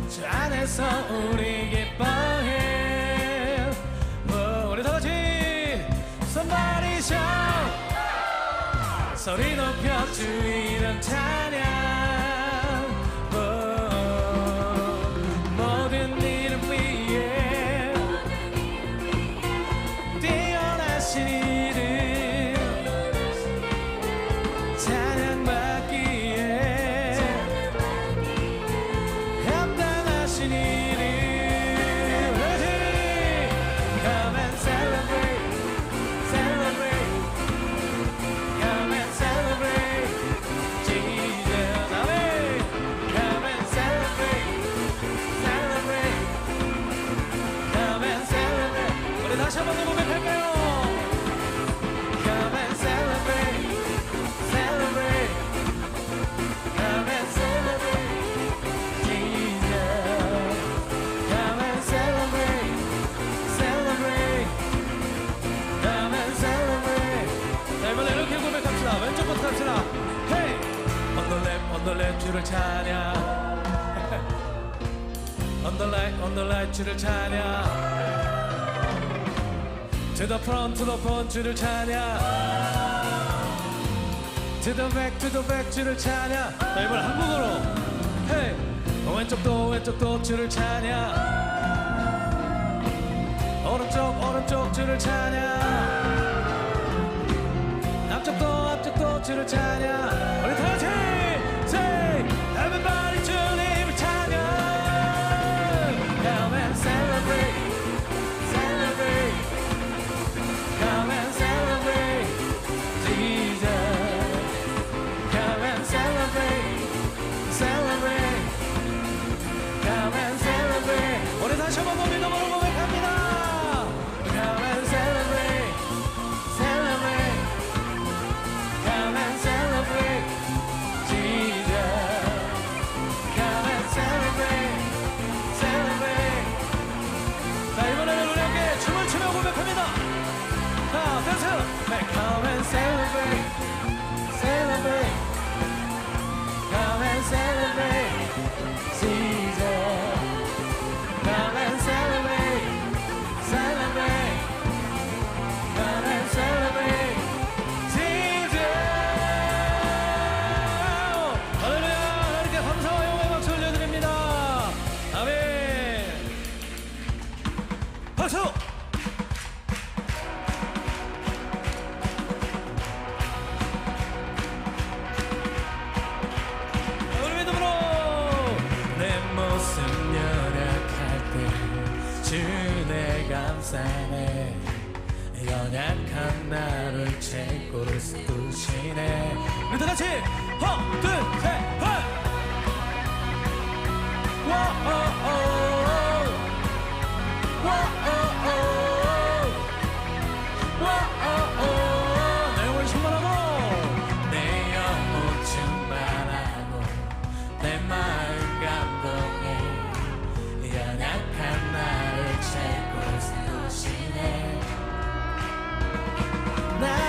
주 안에서 우리 기뻐해. 우리 다같이 Somebody shout. 소리 높여 주 이름 찬양. 모든 이름 위에 뛰어나신 이름 찬양받기에 합당하신 이름. Come and celebrate, celebrate, come and celebrate Jesus. Amen. Come and celebrate, celebrate, come and celebrate. 우리 다시 한번 고백할까요? Come and celebrate, celebrate, come and celebrate Jesus. Come and celebrate, celebrate, come and celebrate. 자, 이번에 이렇게 고백합시다. 왼쪽부터 갑시다. Hey! On the left, on the left 주를 찬양. On the right 주를 찬양. To the front 주를 찬양. To the back 주를 찬양. 자, 이번에 한국어로. Hey! 왼쪽도 주를 찬양. 오른쪽 주를 찬양. 앞쪽도 주를 찬양. 우리 다같이 say everybody 주님을 찬양. Come and celebrate, celebrate, come and celebrate Jesus. Come and celebrate, celebrate, come and celebrate. 우리 다시 한번 믿음으로 고백합니다. Come and celebrate, celebrate, come and celebrate Jesus. Come and celebrate, celebrate. 자, 이번에는 우리 함께 춤을 추며 고백합니다. 자, 댄스. Come and celebrate, celebrate, come and celebrate Jesus. Come and celebrate, celebrate, come and celebrate Jesus. 할렐루야. 하나님께 감사와 영광의 박수 올려드립니다. 아멘. 박수. 우리 믿음으로 내 모습 연약할 때 주내 감싸네. 연약한 나를 채고를 쓰시네. 우리 다같이 하나 둘 셋 헐. 와오오 와오오 와오오. 내 영혼 충만하고 내 영혼 충만하고 내 마음 감동해. 연약한 나를 채고 쓰시네. 나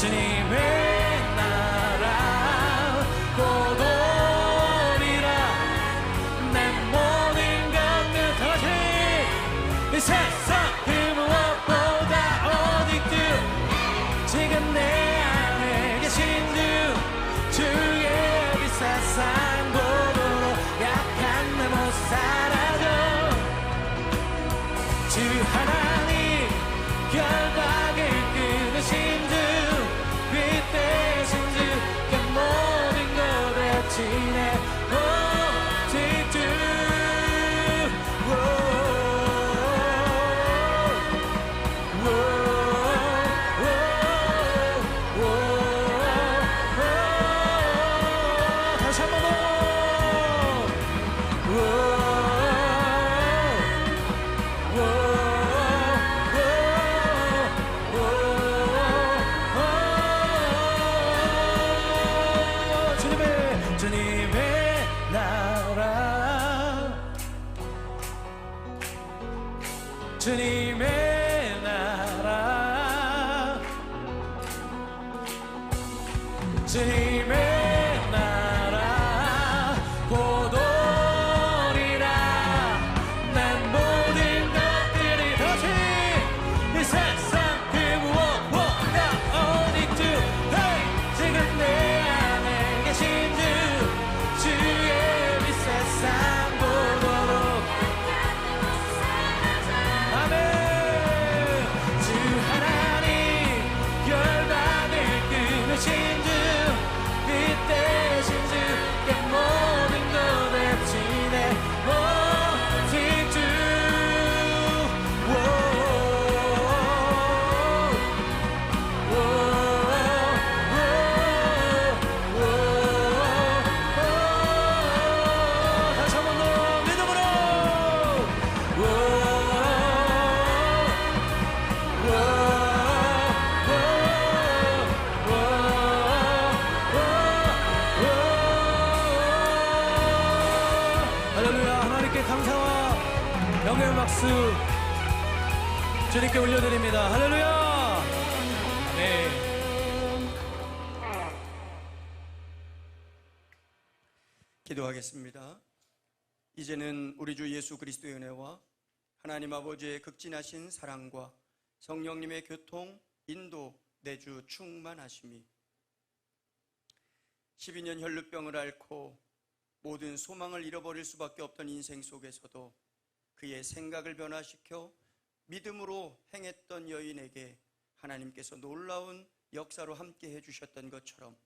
주님의 나라 곧 오리라. 내 모든 것들 다시 이 세상 그 무엇보다 어디든 지금 내 안에 계신 주의 비싸산 도로로 약한 내 못 사라져. 주 하나님 결박을 끊으신 주 그 대신 주그 모든 것에 지내 오직 주. 다시 한 번 더. 주님의 나라 주님의 나라 주님의 나라 곧 오리라. 난 모든 것들이 다시 이 세상 그 무엇보다 어디든 지금 내 안에 계신 주의 빛의 산 도로로. 아멘. 주 하나님 결박을 끊으신 빛 대신 주의 모든 것에 지내 오직 주. 다시 한 번 더 믿음으로. 할렐루야. 하나님께 감사와 영광의 박수 주님께 올려드립니다. 할렐루야. 네. 기도하겠습니다. 이제는 우리 주 예수 그리스도의 은혜와 하나님 아버지의 극진하신 사랑과 성령님의 교통, 인도, 내주 충만하심이 12년 혈루병을 앓고 모든 소망을 잃어버릴 수밖에 없던 인생 속에서도 그의 생각을 변화시켜 믿음으로 행했던 여인에게 하나님께서 놀라운 역사로 함께 해주셨던 것처럼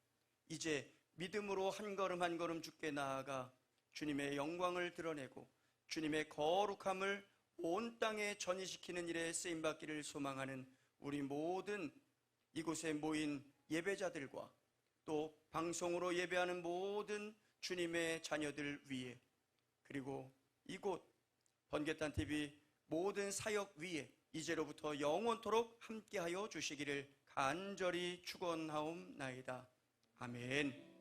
이제 믿음으로 한 걸음 한 걸음 주께 나아가 주님의 영광을 드러내고 주님의 거룩함을 온 땅에 전이시키는 일에 쓰임받기를 소망하는 우리 모든 이곳에 모인 예배자들과 또 방송으로 예배하는 모든 주님의 자녀들 위에, 그리고 이곳 번개탄TV 모든 사역 위에 이제로부터 영원토록 함께하여 주시기를 간절히 축원하옵나이다. 아멘.